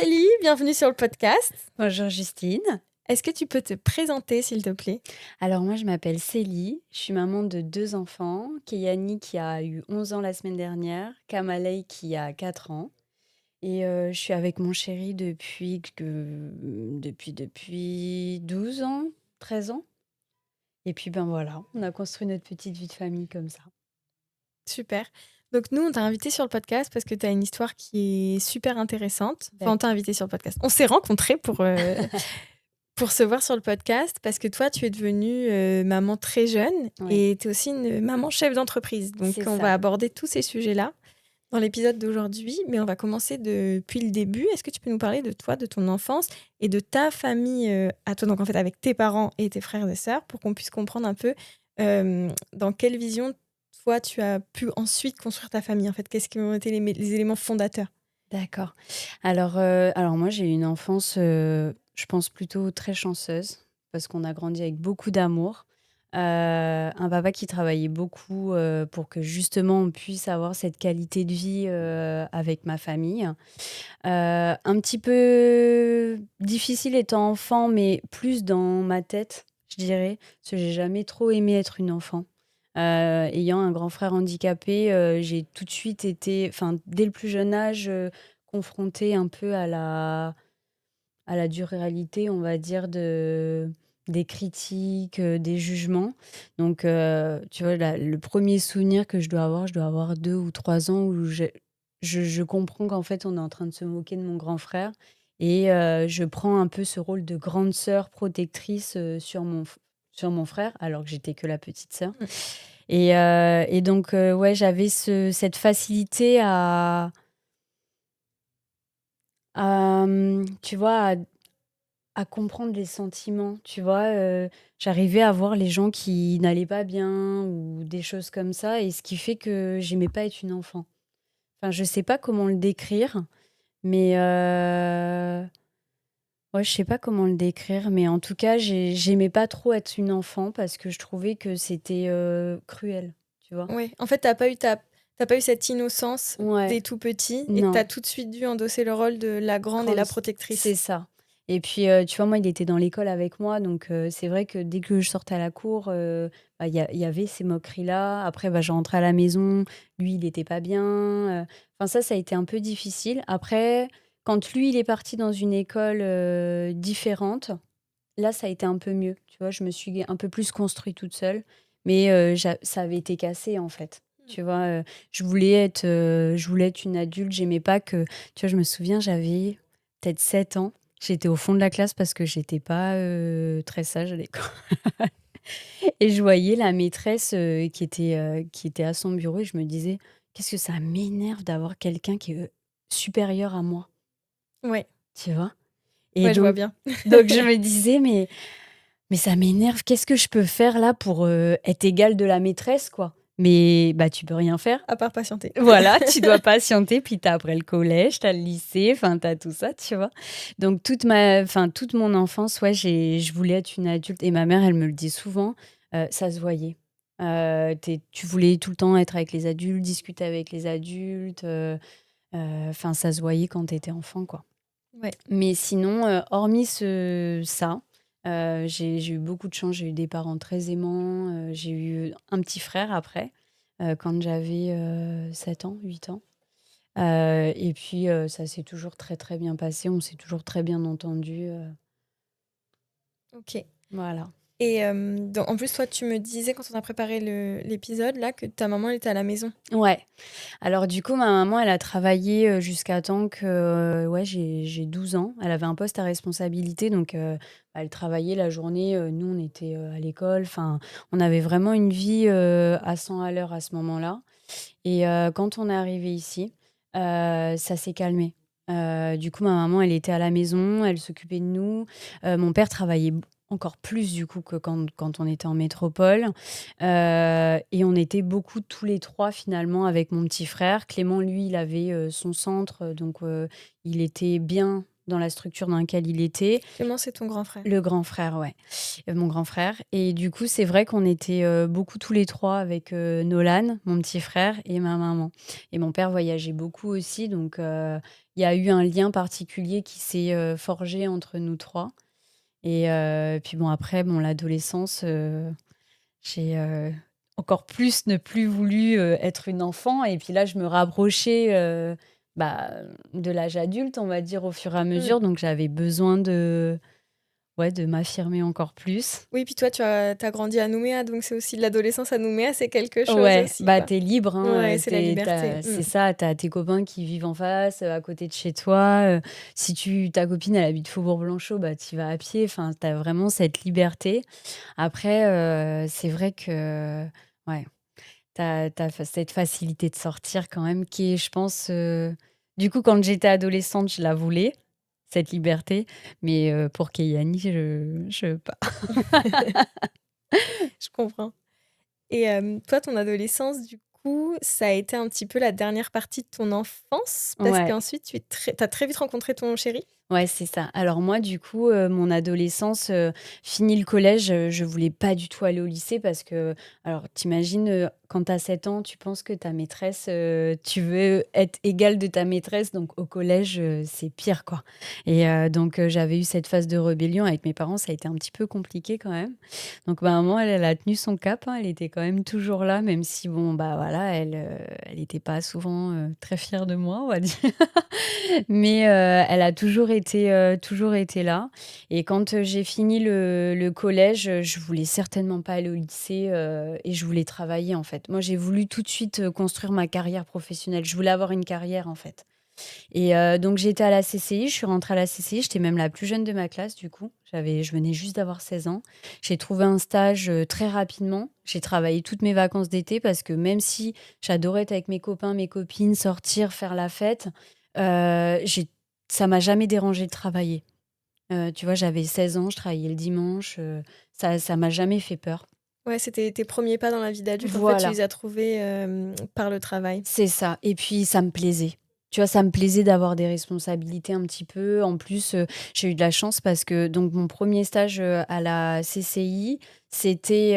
Célie, bienvenue sur le podcast. Bonjour Justine. Est-ce que tu peux te présenter, s'il te plaît? Alors moi je m'appelle Célie, je suis maman de 2 enfants, Keyani qui a eu 11 ans la semaine dernière, Kamalei qui a 4 ans et je suis avec mon chéri depuis 12 ans, 13 ans et puis ben voilà, on a construit notre petite vie de famille comme ça. Super. Donc nous, on t'a invité sur le podcast parce que tu as une histoire qui est super intéressante. Enfin, on t'a invité sur le podcast. On s'est rencontrés pour se voir sur le podcast parce que toi, tu es devenue maman très jeune Ouais, et tu es aussi une maman chef d'entreprise. Donc, c'est on ça. va aborder tous ces sujets-là dans l'épisode d'aujourd'hui, mais on va commencer depuis le début. Est-ce que tu peux nous parler de toi, de ton enfance et de ta famille à toi, donc en fait avec tes parents et tes frères et sœurs, pour qu'on puisse comprendre un peu dans quelle vision toi tu as pu ensuite construire ta famille. En fait, qu'est-ce qui ont été les éléments fondateurs? D'accord. Alors moi j'ai eu une enfance, je pense plutôt très chanceuse parce qu'on a grandi avec beaucoup d'amour. Un papa qui travaillait beaucoup, pour que justement on puisse avoir cette qualité de vie, avec ma famille. Un petit peu difficile étant enfant, mais plus dans ma tête, je dirais, parce que j'ai jamais trop aimé être une enfant. Ayant un grand frère handicapé, j'ai tout de suite été enfin, dès le plus jeune âge, confrontée un peu à la dure réalité, on va dire, des critiques, des jugements. Donc, tu vois, le premier souvenir que je dois avoir 2 ou 3 ans où je comprends qu'en fait, on est en train de se moquer de mon grand frère et je prends un peu ce rôle de grande sœur protectrice, sur mon frère, alors que j'étais que la petite sœur. Mm. Et donc, ouais, j'avais cette facilité tu vois, à comprendre les sentiments, tu vois? J'arrivais à voir les gens qui n'allaient pas bien ou des choses comme ça et ce qui fait que j'aimais pas être une enfant. Enfin, je sais pas comment le décrire, mais ouais, je sais pas comment le décrire, mais en tout cas, j'aimais pas trop être une enfant parce que je trouvais que c'était, cruel, tu vois? Ouais. En fait, t'as pas eu cette innocence Ouais, des tout petits et tu non. as tout de suite dû endosser le rôle de la grande et Grande la s C'est protectrice. ça et puis, tu vois, moi, il était dans l'école avec moi donc c'est vrai que dès que je sortais à la cour, bah, il y avait ces moqueries-là. Après, bah, je rentrais à la maison, lui, il était pas bien, enfin ça a été un peu difficile. Après, quand lui, il est parti dans une école, différente, là, ça a été un peu mieux, tu vois? Je me suis un peu plus construite toute seule mais ça avait été cassé, en fait, Mmh. tu vois? Je voulais être une adulte, j'aimais pas que tu vois, je me souviens, j'avais peut-être 7 ans. J'étais au fond de la classe parce que j'étais pas, très sage à l'école et je voyais la maîtresse, qui était à son bureau et je me disais: «Qu'est-ce que ça m'énerve d'avoir quelqu'un qui est, supérieur à moi», Ouais, tu vois? Et ouais, je vois donc bien. je me disais: «Mais ça m'énerve, qu'est-ce que je peux faire là pour, être égale de la maîtresse, quoi?» Mais bah, tu peux rien faire. À part patienter. Voilà, tu dois patienter, puis tu as après le collège, tu as le lycée, enfin, tu as tout ça, tu vois? Donc toute mon enfance, ouais, je voulais être une adulte et ma mère, elle me le dit souvent, ça se voyait. Tu voulais tout le temps être avec les adultes, discuter avec les adultes, enfin, ça se voyait quand tu étais enfant, quoi. Ouais. Mais sinon, hormis ça, j'ai eu beaucoup de chance. J'ai eu des parents très aimants, j'ai eu un petit frère après, quand j'avais, 7 ans, 8 ans. Et puis, ça s'est toujours très, très bien passé. On s'est toujours très bien entendus, OK. voilà. Et donc en plus, toi, tu me disais quand on a préparé l'épisode là que ta maman elle était à la maison. Ouais. Alors du coup, ma maman, elle a travaillé, jusqu'à temps que, ouais, j'ai 12 ans. Elle avait un poste à responsabilité donc bah, elle travaillait la journée, nous on était, à l'école. Enfin, on avait vraiment une vie, à 100 à l'heure à ce moment-là et quand on est arrivé ici, ça s'est calmé. Du coup, ma maman, elle était à la maison, elle s'occupait de nous. Mon père travaillait encore plus du coup que quand on était en métropole. Et on était beaucoup tous les 3 finalement avec mon petit frère. Clément, lui, il avait, son centre, donc il était bien dans la structure dans laquelle il était. Clément, c'est ton grand frère. Le grand frère, ouais, mon grand frère. Et du coup, c'est vrai qu'on était beaucoup tous les trois avec Nolan, mon petit frère, et ma maman. Et mon père voyageait beaucoup aussi, donc il y a eu un lien particulier qui s'est forgé entre nous trois. Et puis bon, après, bon, l'adolescence, j'ai encore plus ne plus voulu être une enfant. Et puis là, je me rapprochais bah, de l'âge adulte, on va dire, au fur et à mesure. Donc j'avais besoin de m'affirmer encore plus. Oui, puis toi, tu as grandi à Nouméa, donc c'est aussi l'adolescence à Nouméa, c'est quelque chose Ouais, aussi, bah quoi. t'es libre, hein, Ouais, c'est la liberté. c'est ça, t'as tes copains qui vivent en face, à côté de chez toi. Si ta copine elle habite Faubourg-Blanchot, bah tu vas à pied. Enfin, t'as vraiment cette liberté. Après, c'est vrai que ouais, t'as cette facilité de sortir quand même qui est, je pense, du coup, quand j'étais adolescente, je la voulais, cette liberté, mais pour Keyani, je veux pas. Je comprends. Et toi, ton adolescence, du coup, ça a été un petit peu la dernière partie de ton enfance? Parce Ouais. qu'ensuite, tu as très vite rencontré ton chéri? Ouais, c'est ça. Alors moi, du coup, mon adolescence, fini le collège, je voulais pas du tout aller au lycée parce que alors t'imagines imagines, quand tu as 7 ans, tu penses que ta maîtresse, tu veux être égale de ta maîtresse, donc au collège, c'est pire, quoi. Et donc j'avais eu cette phase de rébellion avec mes parents, ça a été un petit peu compliqué quand même. Donc ma maman, elle a tenu son cap, hein, elle était quand même toujours là, même si bon, bah, voilà, elle était pas souvent, très fière de moi, on va dire. Mais elle a toujours été là. Et quand j'ai fini le collège, je voulais certainement pas aller au lycée et je voulais travailler en fait. Moi, j'ai voulu tout de suite construire ma carrière professionnelle. Je voulais avoir une carrière en fait. Et donc j'étais à la CCI, je suis rentrée à la CCI, j'étais même la plus jeune de ma classe du coup. Je venais juste d'avoir 16 ans. J'ai trouvé un stage très rapidement. J'ai travaillé toutes mes vacances d'été parce que même si j'adorais être avec mes copains, mes copines, sortir, faire la fête, j'ai ça m'a jamais dérangé de travailler. Tu vois, j'avais 16 ans, je travaillais le dimanche, ça m'a jamais fait peur. Ouais, c'était tes premiers pas dans la vie d'adulte. En fait, tu Voilà. les as trouvés, par le travail. C'est ça et puis ça me plaisait. Tu vois, ça me plaisait d'avoir des responsabilités un petit peu. En plus, j'ai eu de la chance parce que donc mon premier stage, à la CCI, c'était,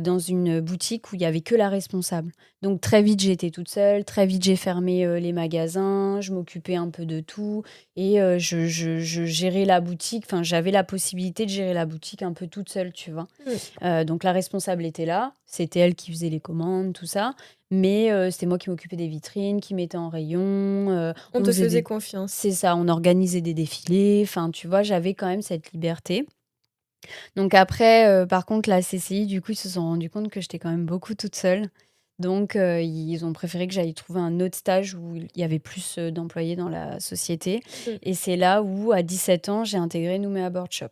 dans une boutique où il y avait que la responsable. Donc très vite, j'étais toute seule, très vite, j'ai fermé, les magasins, je m'occupais un peu de tout et je gérais la boutique. Enfin, j'avais la possibilité de gérer la boutique un peu toute seule, tu vois? Mmh. Donc la responsable était là, c'était elle qui faisait les commandes, tout ça, mais c'était moi qui m'occupais des vitrines, qui mettais en rayon, On on te faisait faisait des confiance. c'est ça, on organisait des défilés, enfin, tu vois, j'avais quand même cette liberté. Donc après, par contre, la CCI, du coup, ils se sont rendus compte que j'étais quand même beaucoup toute seule. Donc ils ont préféré que j'aille trouver un autre stage où il y avait plus, d'employés dans la société Mmh. et c'est là où, à 17 ans, j'ai intégré Nouméa Board Shop.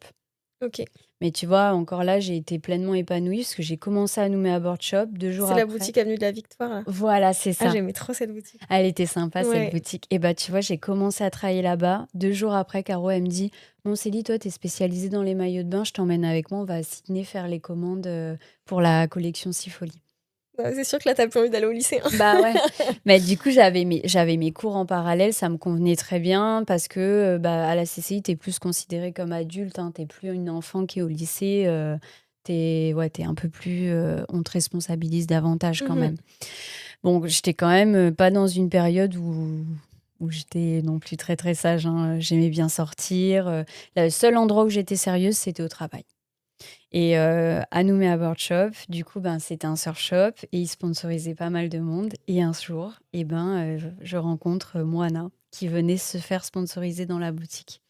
OK. Mais tu vois, encore là, j'ai été pleinement épanouie parce que j'ai commencé à Nouméa Board Shop 2 jours C'est la après. boutique avenue de la Victoire, là? Voilà, c'est Ah, ça. j'aimais trop cette boutique. Elle était sympa cette Ouais. boutique et bah, tu vois, j'ai commencé à travailler là-bas. 2 jours après, Caro, elle me dit: «Bon Célie, toi, tu es spécialisée dans les maillots de bain, je t'emmène avec moi, on va à Sydney faire les commandes, pour la collection Sifoli». Bah, c'est sûr que là, tu as plus envie d'aller au lycée, hein. Bah, ouais, mais du coup, j'avais mes cours en parallèle, ça me convenait très bien parce que, bah, à la CCI, tu es plus considérée comme adulte, hein, tu es plus une enfant qui est au lycée, tu ouais, tu un peu plus, on te responsabilise davantage quand Mmh. même. Bon, j'étais quand même, pas dans une période où j'étais non plus très, très sage, hein, j'aimais bien sortir, le seul endroit où j'étais sérieuse, c'était au travail et à Nouméa Board Shop, du coup, ben, c'était un surf shop et ils sponsorisaient pas mal de monde et un jour et ben, je rencontre, Moana qui venait se faire sponsoriser dans la boutique.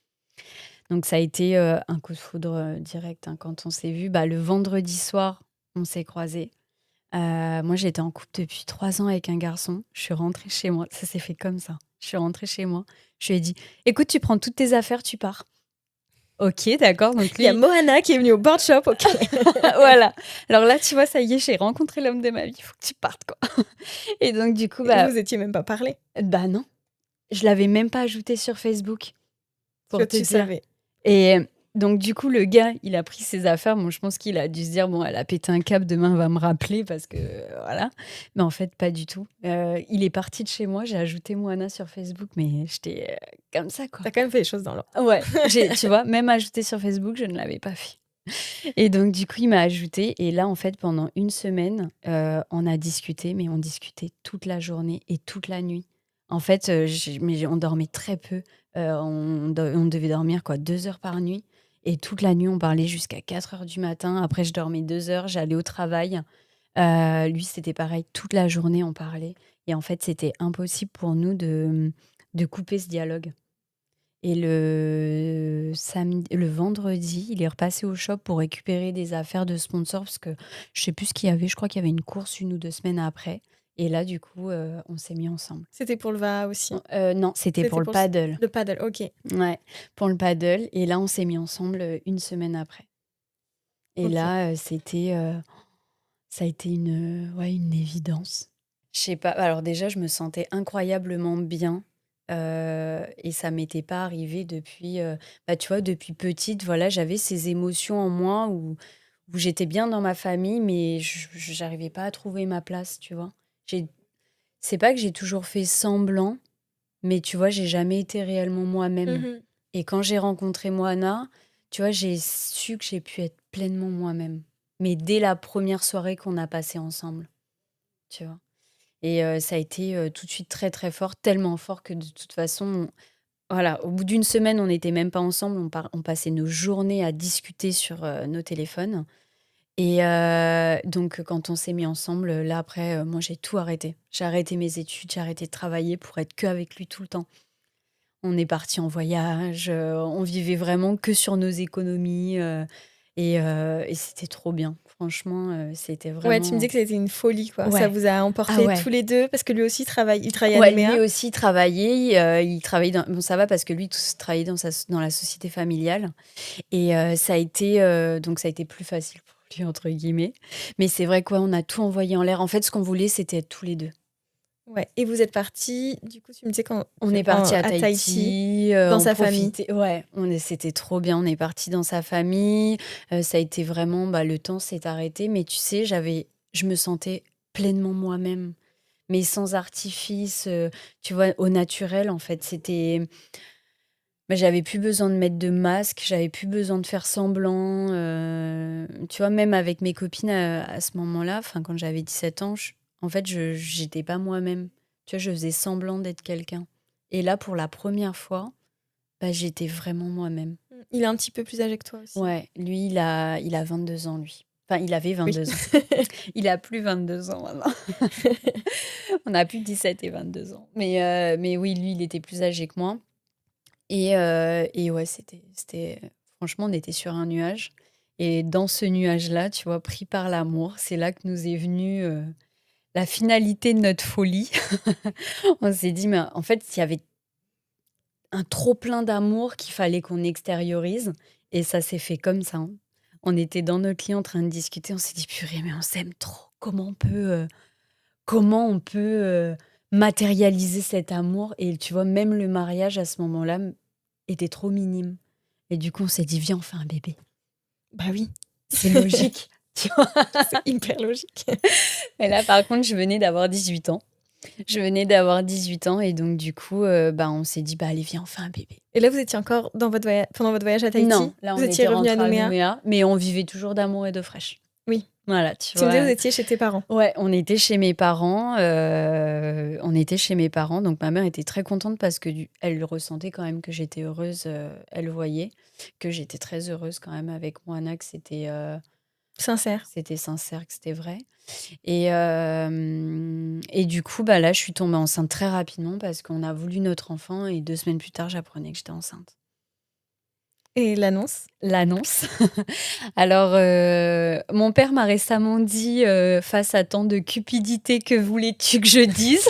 Donc ça a été, un coup de foudre, direct, hein, quand on s'est vus. Bah, le vendredi soir, on s'est croisés. Moi, j'étais en couple depuis 3 ans avec un garçon. Je suis rentrée chez moi. Ça s'est fait comme ça. Je suis rentrée chez moi. Je lui ai dit: «Écoute, tu prends toutes tes affaires, tu pars». OK, d'accord, donc Il y a lui Moana qui est venue au board shop, OK. voilà. Alors là, tu vois, ça y est, j'ai rencontré l'homme de ma vie, il faut que tu partes, quoi. Et donc du coup, Et vous bah vous étiez même pas parlé? bah non, je l'avais même pas ajouté sur Facebook, Toi, pour te tu dire. savais? Et Donc du coup, le gars, il a pris ses affaires. Bon, je pense qu'il a dû se dire: «Bon, elle a pété un câble, demain, elle va me rappeler parce que voilà». Mais en fait, pas du tout. Il est parti de chez moi, j'ai ajouté Moana sur Facebook, mais j'étais, comme ça, quoi. T'as quand même fait les choses dans l'ordre. Ouais, tu vois, même ajouté sur Facebook, je ne l'avais pas fait. Et donc du coup, il m'a ajouté et là, en fait, pendant une semaine, on a discuté, mais on discutait toute la journée et toute la nuit. En fait, on dormait très peu, on devait dormir quoi, 2 heures par nuit et toute la nuit, on parlait jusqu'à 4 heures du matin. Après, je dormais 2 heures, j'allais au travail. Lui, c'était pareil, toute la journée, on parlait et en fait, c'était impossible pour nous de couper ce dialogue. Et le vendredi, il est repassé au shop pour récupérer des affaires de sponsor parce que je sais plus ce qu'il y avait. Je crois qu'il y avait une course 1 ou 2 semaines après. Et là, du coup, on s'est mis ensemble. C'était pour le VA aussi. Non, c'était pour C'était le pour paddle. le paddle, ok. Ouais, pour le paddle. Et là, on s'est mis ensemble 1 semaine après. Et Ok. là, ça a été ouais, une évidence. Je sais pas. Alors déjà, je me sentais incroyablement bien. Et ça m'était pas arrivé depuis, bah, tu vois, depuis petite, voilà, j'avais ces émotions en moi où j'étais bien dans ma famille, mais j'arrivais pas à trouver ma place, tu vois. J'ai C'est pas que j'ai toujours fait semblant, mais tu vois, j'ai jamais été réellement moi-même. Mhm. Et quand j'ai rencontré Moana, tu vois, j'ai su que j'ai pu être pleinement moi-même. Mais dès la première soirée qu'on a passée ensemble, tu vois. Et ça a été, tout de suite très, très fort, tellement fort que de toute façon, voilà, au bout d'une semaine, on n'était même pas ensemble, on passait nos journées à discuter sur, nos téléphones et donc quand on s'est mis ensemble, là après, moi j'ai tout arrêté. J'ai arrêté mes études, j'ai arrêté de travailler pour être qu'avec lui tout le temps. On est parti en voyage, on vivait vraiment que sur nos économies, et c'était trop bien. Franchement, c'était Ouais, tu me vraiment disais que c'était une folie, quoi. Ça ouais. vous a Ah emporté tous ouais. les deux parce que lui aussi il travaille à Ouais, lui Nouméa. aussi travaillait, il travaillait dans bon ça va parce que lui travaillait dans la société familiale et ça a été «plus facile» pour lui entre guillemets. Mais c'est vrai quoi, on a tout envoyé en l'air. En fait, ce qu'on voulait, c'était être tous les 2. Ouais. Et vous êtes partis, du coup, tu me disais On est partis à à Tahiti, Tahiti, dans on sa famille. profitait ouais, c'était trop bien. On est partis dans sa famille, ça a été vraiment bah, le temps s'est arrêté, mais tu sais, je me sentais pleinement moi-même, mais sans artifice, tu vois, au naturel en fait. Bah, j'avais plus besoin de mettre de masque, j'avais plus besoin de faire semblant, tu vois? Même avec mes copines, à ce moment-là, enfin, quand j'avais 17 ans, en fait, j'étais pas moi-même. Tu vois? Je faisais semblant d'être quelqu'un et là, pour la première fois, bah, j'étais vraiment moi-même. Il est un petit peu plus âgé que toi aussi. Ouais, lui, il a 22 ans, lui. Enfin, il avait Oui. 22 ans. Il a plus 22 ans maintenant. On a plus 17 et 22 ans. Mais oui, lui, il était plus âgé que moi. Et ouais, franchement, on était sur un nuage et dans ce nuage-là, tu vois, pris par l'amour, c'est là que nous est venue, la finalité de notre folie. On s'est dit: «Mais en fait, il y avait un trop plein d'amour qu'il fallait qu'on extériorise» et ça s'est fait comme ça, hein. On était dans notre lit en train de discuter, on s'est dit: «Purée, mais on s'aime trop. Comment on peut matérialiser cet amour?» Et tu vois, même le mariage à ce moment-là était trop minime. Et du coup, on s'est dit: «Viens, on fait un bébé». Bah oui. C'est logique, tu vois? C'est hyper logique. Et là, par contre, je venais d'avoir 18 ans. Je venais d'avoir 18 ans et donc du coup, bah, on s'est dit: «Bah, allez, viens, on fait un bébé». Et là, vous étiez encore pendant votre voyage à Non, Tahiti? là, Vous on étiez était revenus à rentrés à Nouméa? Nouméa, mais on vivait toujours d'amour et d'eau fraîche. Oui. Voilà, tu Tu me disais que vous vois? étiez chez tes parents. Ouais, on était chez mes parents, donc ma mère était très contente parce que elle ressentait quand même que j'étais heureuse, elle voyait que j'étais très heureuse quand même avec Moana, que Sincère. c'était sincère, que c'était vrai et du coup, bah, là, je suis tombée enceinte très rapidement parce qu'on a voulu notre enfant et 2 semaines plus tard, j'apprenais que j'étais enceinte. Et l'annonce? L'annonce. Alors, mon père m'a récemment dit, «Face à tant de cupidité, que voulais-tu que je dise?»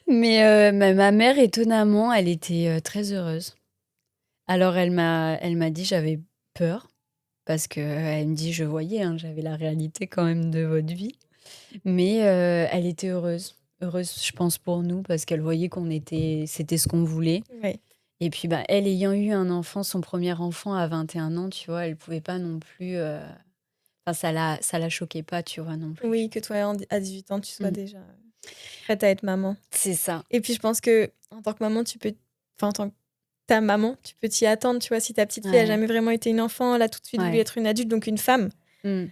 Mais, ma mère, étonnamment, elle était, très heureuse. Alors elle m'a dit: «J'avais peur», parce qu'elle me dit: «Je voyais, hein, j'avais la réalité quand même de votre vie». Mais, elle était heureuse. Heureuse, je pense, pour nous, parce qu'elle voyait c'était ce qu'on voulait Oui. Et puis, bah, elle ayant eu un enfant, son premier enfant à 21 ans, tu vois, elle pouvait pas non plus, enfin ça la choquait pas, tu vois, non plus. Oui, que toi, à 18 ans, tu sois Mmh. déjà prête à être maman. C'est ça. Et puis, je pense que en tant que maman, tu peux, enfin, en tant que ta maman, tu peux t'y attendre. Tu vois, si ta petite fille a Ouais, jamais vraiment été une enfant, elle a tout de suite voulu ouais. être une adulte, donc une femme. Mmh.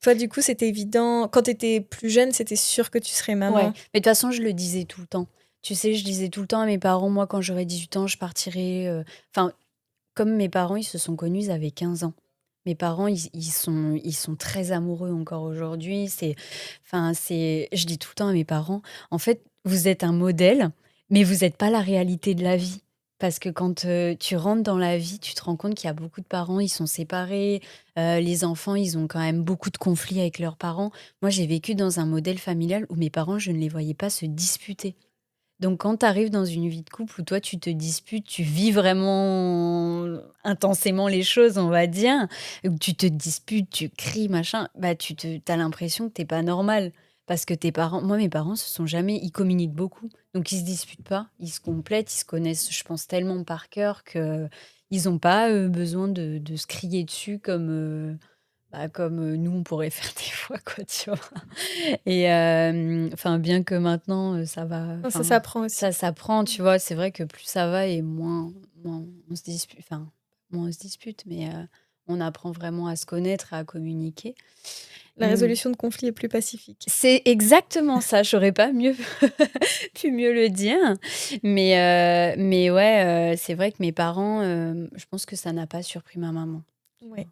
Toi, du coup, c'était évident. Quand tu étais plus jeune, c'était sûr que tu serais Ouais, maman. mais de toute façon, je le disais tout le temps. Tu sais, je disais tout le temps à mes parents: «Moi, quand j'aurai 18 ans, je partirai», enfin, comme mes parents, ils se sont connus, ils avaient 15 ans. Mes parents, ils sont très amoureux encore aujourd'hui. Je dis tout le temps à mes parents: «En fait, vous êtes un modèle, mais vous êtes pas la réalité de la vie». Parce que quand, tu rentres dans la vie, tu te rends compte qu'il y a beaucoup de parents, ils sont séparés, les enfants, ils ont quand même beaucoup de conflits avec leurs parents. Moi, j'ai vécu dans un modèle familial où mes parents, je ne les voyais pas se disputer. Donc quand tu arrives dans une vie de couple où toi tu te disputes, tu vis vraiment intensément les choses, on va dire, où tu te disputes, tu cries, machin, bah tu as l'impression que t'es pas normal. Parce que tes parents, moi mes parents se sont jamais, ils communiquent beaucoup, donc ils se disputent pas, ils se complètent, ils se connaissent, je pense tellement par cœur que ils ont pas besoin de se crier dessus comme nous on pourrait faire des fois quoi, tu vois? Et enfin, bien que maintenant, ça va, Non, ça enfin, s'apprend aussi. ça s'apprend, tu vois? C'est vrai que plus ça va et moins on se dispute, enfin, moins on se dispute, mais on apprend vraiment à se connaître et à communiquer. La Mmh. résolution de conflits est plus pacifique. C'est exactement ça, j'aurais pas mieux pu mieux le dire. Mais ouais, c'est vrai que mes parents, je pense que ça n'a pas surpris ma maman, tu Ouais. vois?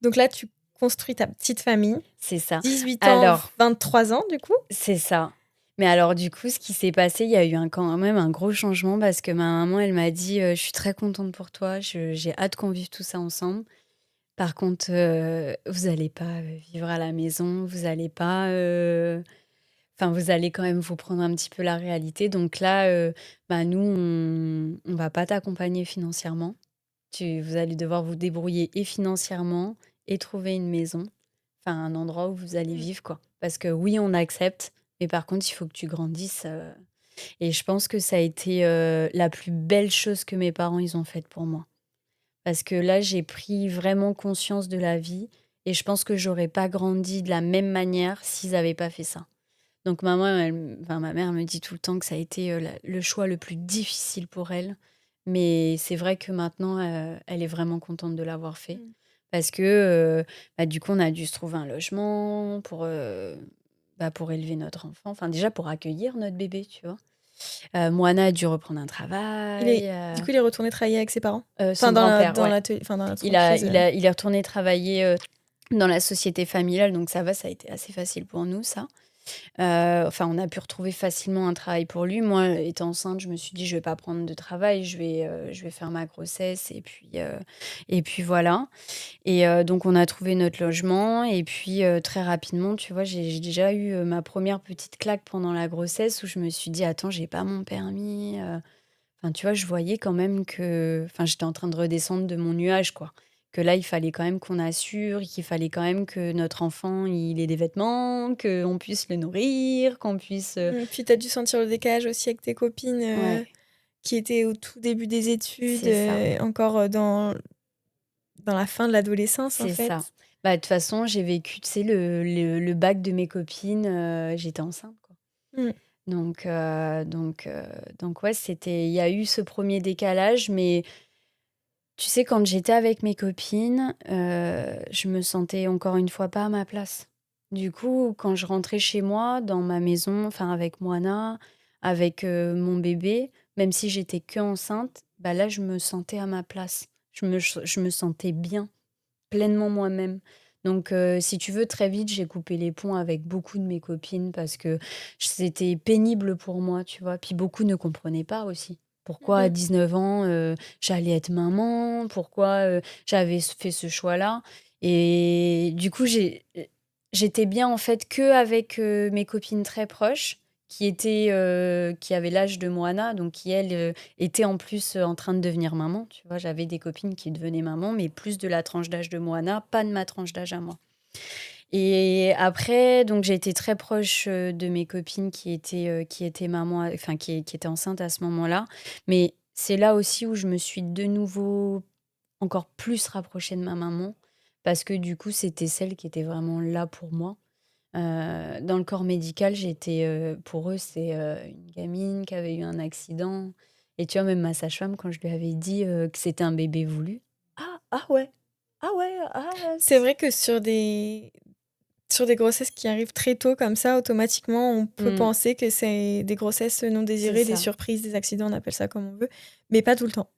Donc là, tu construis ta petite famille. C'est ça. 18 ans, Alors 23 ans, du coup. c'est ça. Mais alors du coup, ce qui s'est passé, il y a eu quand même un gros changement parce que ma maman, elle m'a dit, «Je suis très contente pour toi, j'ai hâte qu'on vive tout ça ensemble. Par contre, vous allez pas, vivre à la maison, vous allez pas, enfin vous allez quand même vous prendre un petit peu la réalité. Donc là, bah, nous on va pas t'accompagner financièrement. Vous allez devoir vous débrouiller et financièrement et trouver une maison, enfin un endroit où vous allez Mmh. vivre quoi. Parce que oui, on accepte, mais par contre, il faut que tu grandisses, et je pense que ça a été, la plus belle chose que mes parents, ils ont faite pour moi. Parce que là, j'ai pris vraiment conscience de la vie et je pense que j'aurais pas grandi de la même manière s'ils avaient pas fait ça. Donc maman, enfin ma mère me dit tout le temps que ça a été, le choix le plus difficile pour elle. Mais c'est vrai que maintenant, elle est vraiment contente de l'avoir fait. Mmh. Parce que, bah, du coup, on a dû se trouver un logement pour élever notre enfant. Enfin, déjà pour accueillir notre bébé, tu vois? Moana a dû reprendre un travail, Du coup, il est retourné travailler avec ses parents? Enfin, son grand-père, ouais. enfin, dans Il a l'entreprise, il a il est retourné travailler, dans la société familiale, donc ça va, ça a été assez facile pour nous, ça. Enfin, on a pu retrouver facilement un travail pour lui. Moi, étant enceinte, je me suis dit: «Je vais pas prendre de travail, je vais faire ma grossesse et puis voilà». Et donc on a trouvé notre logement et puis, très rapidement, tu vois, j'ai déjà eu, ma première petite claque pendant la grossesse où je me suis dit: «Attends, j'ai pas mon permis», enfin, tu vois, je voyais quand même que enfin, j'étais en train de redescendre de mon nuage, quoi. Que là, il fallait quand même qu'on assure, qu'il fallait quand même que notre enfant, il ait des vêtements, qu'on puisse le nourrir, qu'on puisse, puis tu as dû sentir le décalage aussi avec tes copines, ouais, qui étaient au tout début des études, c'est ça, encore, dans la fin de l'adolescence, en c'est ça. fait. Bah, de toute façon, j'ai vécu, tu sais, le bac de mes copines, j'étais enceinte, quoi. Mmh. Donc ouais, il y a eu ce premier décalage, mais tu sais, quand j'étais avec mes copines, je me sentais encore une fois pas à ma place. Du coup, quand je rentrais chez moi, dans ma maison, enfin avec Moana, avec, mon bébé, même si j'étais qu'enceinte, bah là, je me sentais à ma place. Je me sentais bien, pleinement moi-même. Donc, si tu veux, très vite, j'ai coupé les ponts avec beaucoup de mes copines parce que c'était pénible pour moi, tu vois? Puis beaucoup ne comprenaient pas aussi. Pourquoi à Mmh. 19 ans, j'allais être maman? Pourquoi, j'avais fait ce choix-là? Et du coup, j'étais bien en fait qu'avec, mes copines très proches qui avaient l'âge de Moana, donc qui elles, étaient en plus, en train de devenir maman, tu vois? J'avais des copines qui devenaient maman, mais plus de la tranche d'âge de Moana, pas de ma tranche d'âge à moi. Et après, donc j'ai été très proche, de mes copines qui étaient mamans, enfin qui étaient enceintes à ce moment-là. Mais c'est là aussi où je me suis de nouveau encore plus rapprochée de ma maman parce que du coup, c'était celle qui était vraiment là pour moi. Dans le corps médical, pour eux, c'est, une gamine qui avait eu un accident et tu vois, même ma sage-femme, quand je lui avais dit, que c'était un bébé voulu: «Ah! Ah ouais? Ah ouais? Ah C'est c» vrai que sur des grossesses qui arrivent très tôt comme ça, automatiquement, on peut Mmh, penser que c'est des grossesses non c'est désirées, des ça. surprises, des accidents, on appelle ça comme on veut, mais pas tout le temps.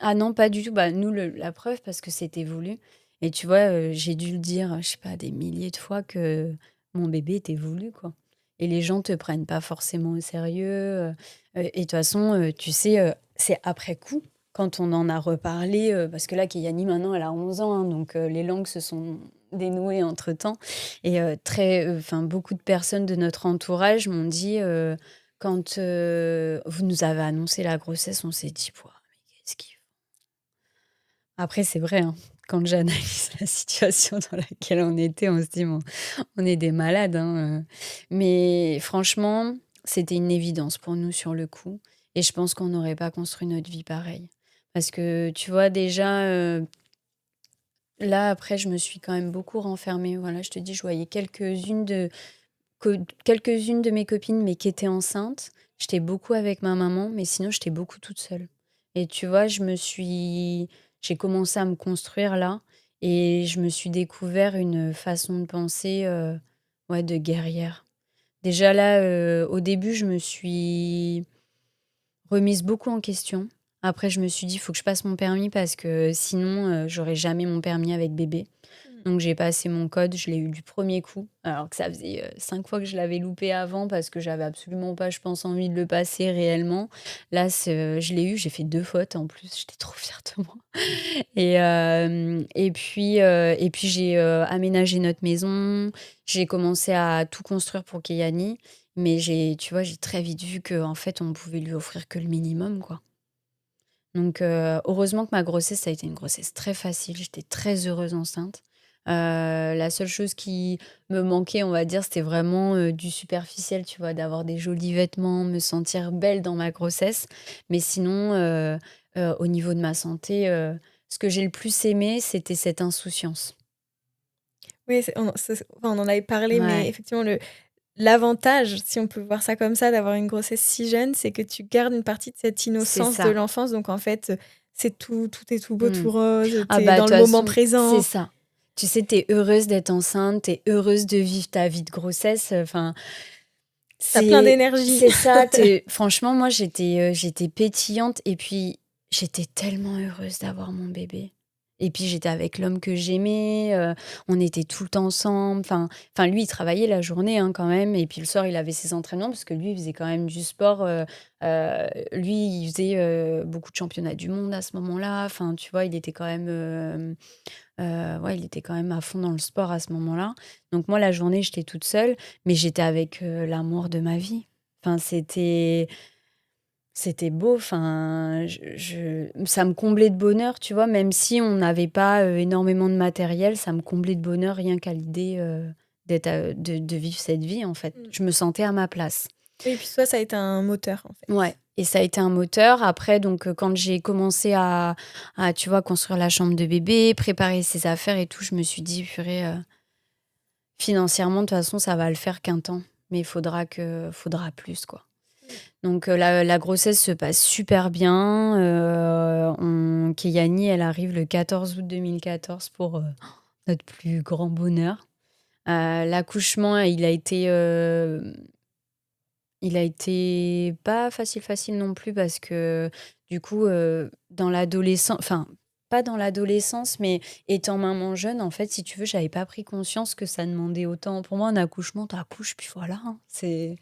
Ah non, pas du tout. Bah, nous, la preuve, parce que c'était voulu et tu vois, j'ai dû le dire, je sais pas, des milliers de fois que mon bébé était voulu, quoi et les gens te prennent pas forcément au sérieux, et de toute façon, tu sais, c'est après coup, quand on en a reparlé, parce que là, Keyani, maintenant, elle a 11 ans, hein, donc les langues se sont dénouées entre-temps et enfin, beaucoup de personnes de notre entourage m'ont dit, quand, vous nous avez annoncé la grossesse, on s'est dit: «Waouh, mais qu'est-ce qu'ils font?» Après, c'est vrai, hein, quand j'analyse la situation dans laquelle on était, on se dit: «Bon, on est des malades, hein», mais franchement, c'était une évidence pour nous sur le coup et je pense qu'on n'aurait pas construit notre vie pareil. Parce que tu vois déjà, là après je me suis quand même beaucoup renfermée. Voilà, je te dis, je voyais quelques-unes de mes copines, mais qui étaient enceintes. J'étais beaucoup avec ma maman, mais sinon j'étais beaucoup toute seule et tu vois, j'ai commencé à me construire là et je me suis découvert une façon de penser, ouais, de guerrière. Déjà là, au début, je me suis remise beaucoup en question. Après, je me suis dit: «Il faut que je passe mon permis parce que sinon, j'aurai jamais mon permis avec bébé». Mmh. Donc j'ai passé mon code, je l'ai eu du premier coup, alors que ça faisait, 5 fois que je l'avais loupé avant parce que j'avais absolument pas, je pense, envie de le passer réellement. Là, je l'ai eu, j'ai fait 2 fautes en plus, j'étais trop fière de moi et puis j'ai, aménagé notre maison, j'ai commencé à tout construire pour Keyani, mais tu vois, j'ai très vite vu qu'en fait, on pouvait lui offrir que le minimum, quoi. Donc heureusement que ma grossesse, ça a été une grossesse très facile. J'étais très heureuse enceinte. La seule chose qui me manquait, on va dire, c'était vraiment, du superficiel, tu vois? D'avoir des jolis vêtements, me sentir belle dans ma grossesse. Mais sinon, au niveau de ma santé, ce que j'ai le plus aimé, c'était cette insouciance. Oui, enfin, on en avait parlé, mais Ouais, effectivement, l'avantage, si on peut voir ça comme ça, d'avoir une grossesse si jeune, c'est que tu gardes une partie de cette c'est innocence de ça. l'enfance. Donc en fait, c'est tout est tout beau, Mmh. tout rose, Ah tu es bah, de dans toute le moment façon, c'est présent. ça. Tu sais, tu es heureuse d'être enceinte, tu es heureuse de vivre ta vie de grossesse, enfin, Tu as plein c'est d'énergie. c'est ça, franchement, moi, j'étais pétillante et puis j'étais tellement heureuse d'avoir mon bébé et puis j'étais avec l'homme que j'aimais, on était tout le temps ensemble, lui, il travaillait la journée, hein, quand même et puis le soir, il avait ses entraînements parce que lui, il faisait quand même du sport, lui, il faisait, beaucoup de championnats du monde à ce moment-là, enfin, tu vois, il était quand même, ouais, il était quand même à fond dans le sport à ce moment-là. Donc moi, la journée, j'étais toute seule, mais j'étais avec, l'amour de ma vie. Enfin, c'était beau, enfin, ça me comblait de bonheur, tu vois? Même si on n'avait pas, énormément de matériel, ça me comblait de bonheur rien qu'à l'idée, de vivre cette vie, en fait. Mmh. Je me sentais à ma place. Oui, et puis toi, ça a été un moteur, en fait. Ouais et ça a été un moteur. Après donc quand j'ai commencé à, tu vois, construire la chambre de bébé, préparer ses affaires et tout, je me suis dit: «Purée, financièrement, de toute façon, ça va le faire qu'un temps, mais il faudra plus, quoi». Mmh. Donc la grossesse se passe super bien, Keyani, elle arrive le 14 août 2014 pour, notre plus grand bonheur. L'accouchement, il a été pas facile, facile non plus parce que du coup, pas dans l'adolescence, mais étant maman jeune, en fait, si tu veux, j'avais pas pris conscience que ça demandait autant. Pour moi, un accouchement, tu accouches puis voilà, hein, c'est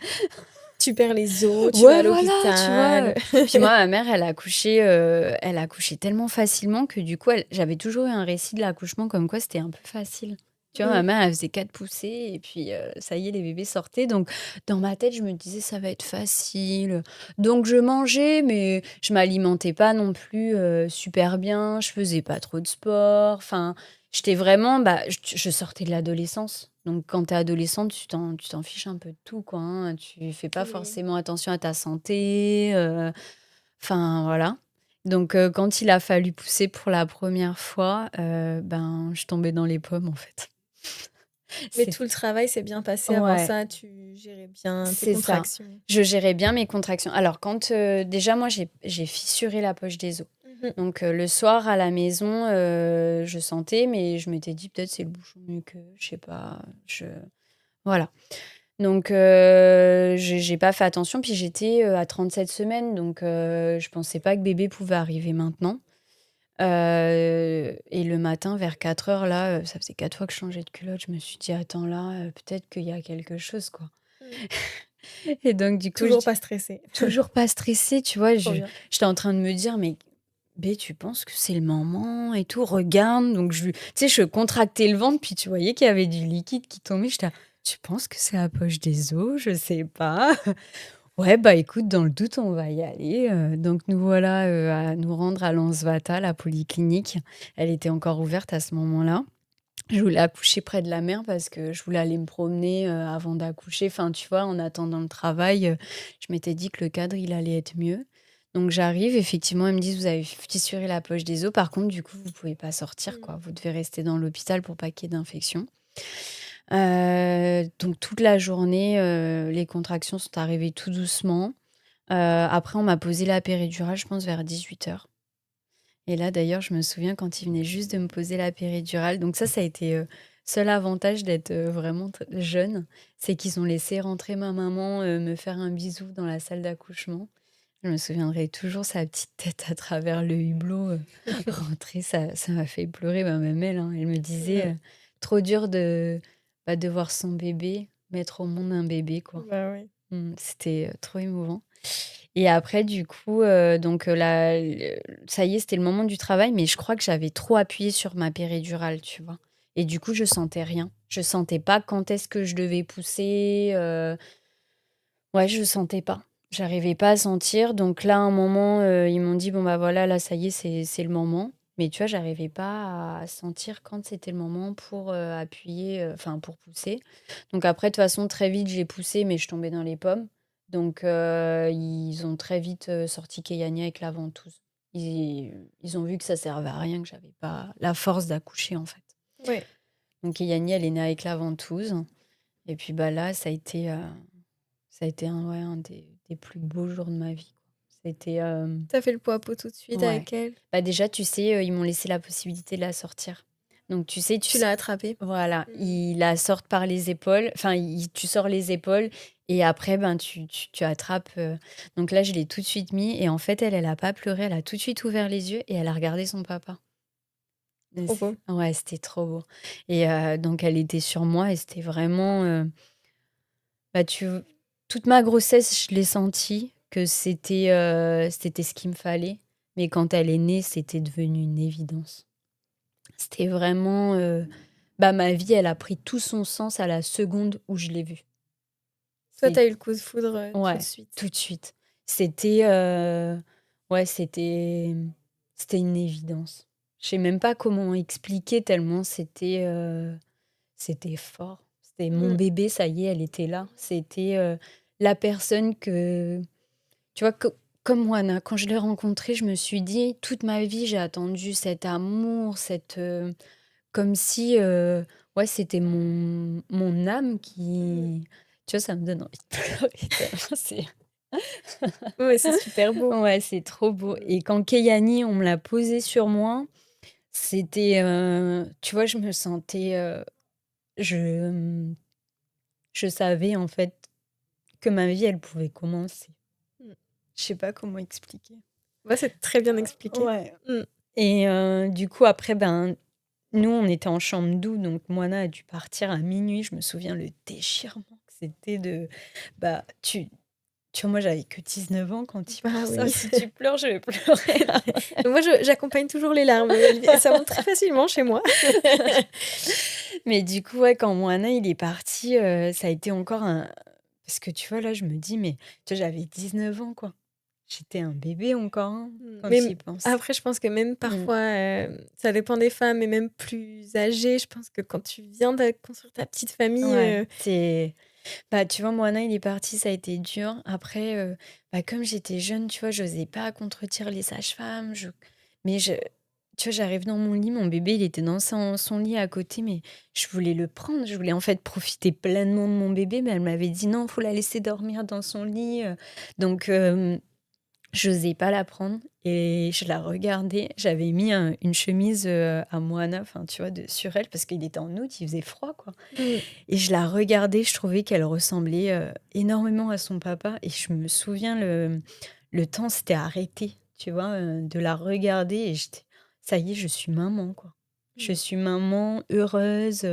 Tu perds les os, tu vas ouais, à voilà, tu vois? l'hôpital. Puis moi, ma mère, elle a accouché tellement facilement que du coup, j'avais toujours eu un récit de l'accouchement comme quoi c'était un peu facile. Tu vois, ma Mmh. mère, elle faisait 4 poussées et puis, ça y est, les bébés sortaient. Donc dans ma tête, je me disais: «Ça va être facile». Donc je mangeais, mais je m'alimentais pas non plus, super bien. Je faisais pas trop de sport. Enfin, j'étais vraiment, je sortais de l'adolescence. Donc quand tu es adolescente, tu t'en fiches un peu de tout, quoi, hein. Tu fais pas Oui. forcément attention à ta santé, enfin voilà Donc, quand il a fallu pousser pour la première fois, ben, je tombais dans les pommes, en fait. Mais C'est tout le travail s'est bien passé avant Ouais, ça, tu gérais bien tes c'est ça. contractions? Je gérais bien mes contractions. Alors quand, déjà moi j'ai fissuré la poche des os. Mmh. Donc, le soir à la maison, je sentais, mais je m'étais dit: «Peut-être c'est le bouchon muqueux», je sais pas, voilà. Donc, j'ai pas fait attention, puis j'étais, à 37 semaines, donc, je pensais pas que bébé pouvait arriver maintenant. Et le matin vers 4 heures là, ça faisait 4 fois que je changeais de culotte, je me suis dit: «Attends là, peut-être qu'il y a quelque chose, quoi». Mmh. Et donc du coup, je Toujours dis pas stressée. toujours pas stressée, tu vois? Trop bien. J'étais en train de me dire: «Mais bé, tu penses que c'est le moment et tout? Regarde». Donc tu sais, je contractais le ventre, puis tu voyais qu'il y avait du liquide qui tombait. J'étais là: «Tu penses que c'est la poche des os? Je sais pas». «Ouais, bah, écoute, dans le doute, on va y aller», donc nous voilà, à nous rendre à Lansvata, la polyclinique. Elle était encore ouverte à ce moment-là. Je voulais accoucher près de la mer parce que je voulais aller me promener, avant d'accoucher. Enfin, tu vois, en attendant le travail, je m'étais dit que le cadre, il allait être mieux. Donc j'arrive, effectivement, ils me disent: «Vous avez fissuré la poche des os. Par contre, du coup, vous pouvez pas sortir, Mmh. quoi. Vous devez rester dans l'hôpital pour pas qu'il y ait d'infection». Donc toute la journée, les contractions sont arrivées tout doucement. Après, on m'a posé la péridurale, je pense vers 18 heures. Et là, d'ailleurs, je me souviens quand ils venaient juste de me poser la péridurale. Donc ça a été, seul avantage d'être, vraiment jeune, c'est qu'ils ont laissé rentrer ma maman, me faire un bisou dans la salle d'accouchement. Je me souviendrai toujours sa petite tête à travers le hublot, rentrer, ça m'a fait pleurer, bah, même elle, hein. Elle me disait, Mmh. «Trop dur de voir son bébé, mettre au monde un bébé, quoi». Bah, ouais. C'était, trop émouvant. Et après du coup, donc, là, ça y est, c'était le moment du travail, mais je crois que j'avais trop appuyé sur ma péridurale, tu vois? Et du coup, je sentais rien. Je sentais pas quand est-ce que je devais pousser, ouais, je sentais pas. J'arrivais pas à sentir, donc là, à un moment, ils m'ont dit: «Bon, bah, voilà, là, ça y est, c'est le moment». Mais tu vois, j'arrivais pas à sentir quand c'était le moment pour, appuyer, enfin, pour pousser. Donc après, de toute façon, très vite, j'ai poussé, mais je tombais dans les pommes. Donc, ils ont très vite, sorti Kéyani avec la ventouse. Ils ont vu que ça servait à rien, que j'avais pas la force d'accoucher, en fait. Ouais. Donc Kéyani, elle est née avec la ventouse. Et puis, bah, là, ça a été un des plus beaux jours de ma vie, quoi. C'était, Tu fait le pot à pot tout de suite ouais. avec elle? Bah, déjà, tu sais, ils m'ont laissé la possibilité de la sortir. Donc tu sais, Tu l'as attrapée? voilà, Mmh. ils la sortent par les épaules, enfin, tu sors les épaules et après, ben, tu attrapes, donc là, je l'ai tout de suite mis et en fait, elle a pas pleuré, elle a tout de suite ouvert les yeux et elle a regardé son papa. Et Trop beau. ouais, c'était trop beau. Et donc elle était sur moi et c'était vraiment, bah, toute ma grossesse, je l'ai senti que c'était ce qu'il me fallait, mais quand elle est née, c'était devenu une évidence. C'était vraiment, bah, ma vie, elle a pris tout son sens à la seconde où je l'ai vue. Toi, C'est tu as eu le coup de foudre, tout de Ouais, suite? tout de suite. C'était, ouais, c'était une évidence. Je sais même pas comment expliquer tellement c'était fort. C'était mon Mmh. bébé, ça y est, elle était là. C'était, la personne que tu vois, comme Wana, quand je l'ai rencontré, je me suis dit: «Toute ma vie, j'ai attendu cet amour, comme si, ouais, c'était mon âme Mmh. qui tu vois, ça me donne envie de pleurer tellement Ouais, c'est super beau. ouais, c'est trop beau. Mmh. Et quand Keyani, on me l'a posé sur moi, c'était, tu vois, je me sentais, je, je savais, en fait, que ma vie, elle pouvait commencer. Mmh. Je sais pas comment expliquer. Ouais, c'est très bien expliqué. Ouais. Mmh. Et du coup, après, ben, nous, on était en chambre douce, donc Moana a dû partir à minuit. Je me souviens le déchirement que c'était bah, tu vois, moi, j'avais que 19 ans quand il Bah, pense ça. oui. Si tu pleures, je vais pleurer. Moi, j'accompagne toujours les larmes, ça monte très facilement chez moi. Mais du coup, ouais, quand Moana, il est parti, ça a été encore un parce que tu vois, là, je me dis: «Mais» tu vois, j'avais 19 ans, quoi. J'étais un bébé encore, hein, quand Mais tu y penses. après, je pense que même Mmh. parfois, ça dépend des femmes et même plus âgées, je pense que quand tu viens de construire ta petite famille, Ouais, c'est Bah, tu vois, Moana, il est parti, ça a été dur. Après, bah, comme j'étais jeune, tu vois, j'osais pas contredire les sages-femmes. Mais tu vois, j'arrive dans mon lit, mon bébé, il était dans son lit à côté, mais je voulais le prendre. Je voulais en fait profiter pleinement de mon bébé, mais elle m'avait dit non, faut la laisser dormir dans son lit. Donc, j'osais pas la prendre et je la regardais. J'avais mis une chemise à Moana, enfin, tu vois, sur elle, parce qu'il était en août, il faisait froid, quoi. Mm. Et je la regardais, je trouvais qu'elle ressemblait, énormément à son papa et je me souviens le temps s'était arrêté, tu vois, de la regarder et j'étais: «Ça y est, je suis maman, quoi. Je Mm. suis maman heureuse»,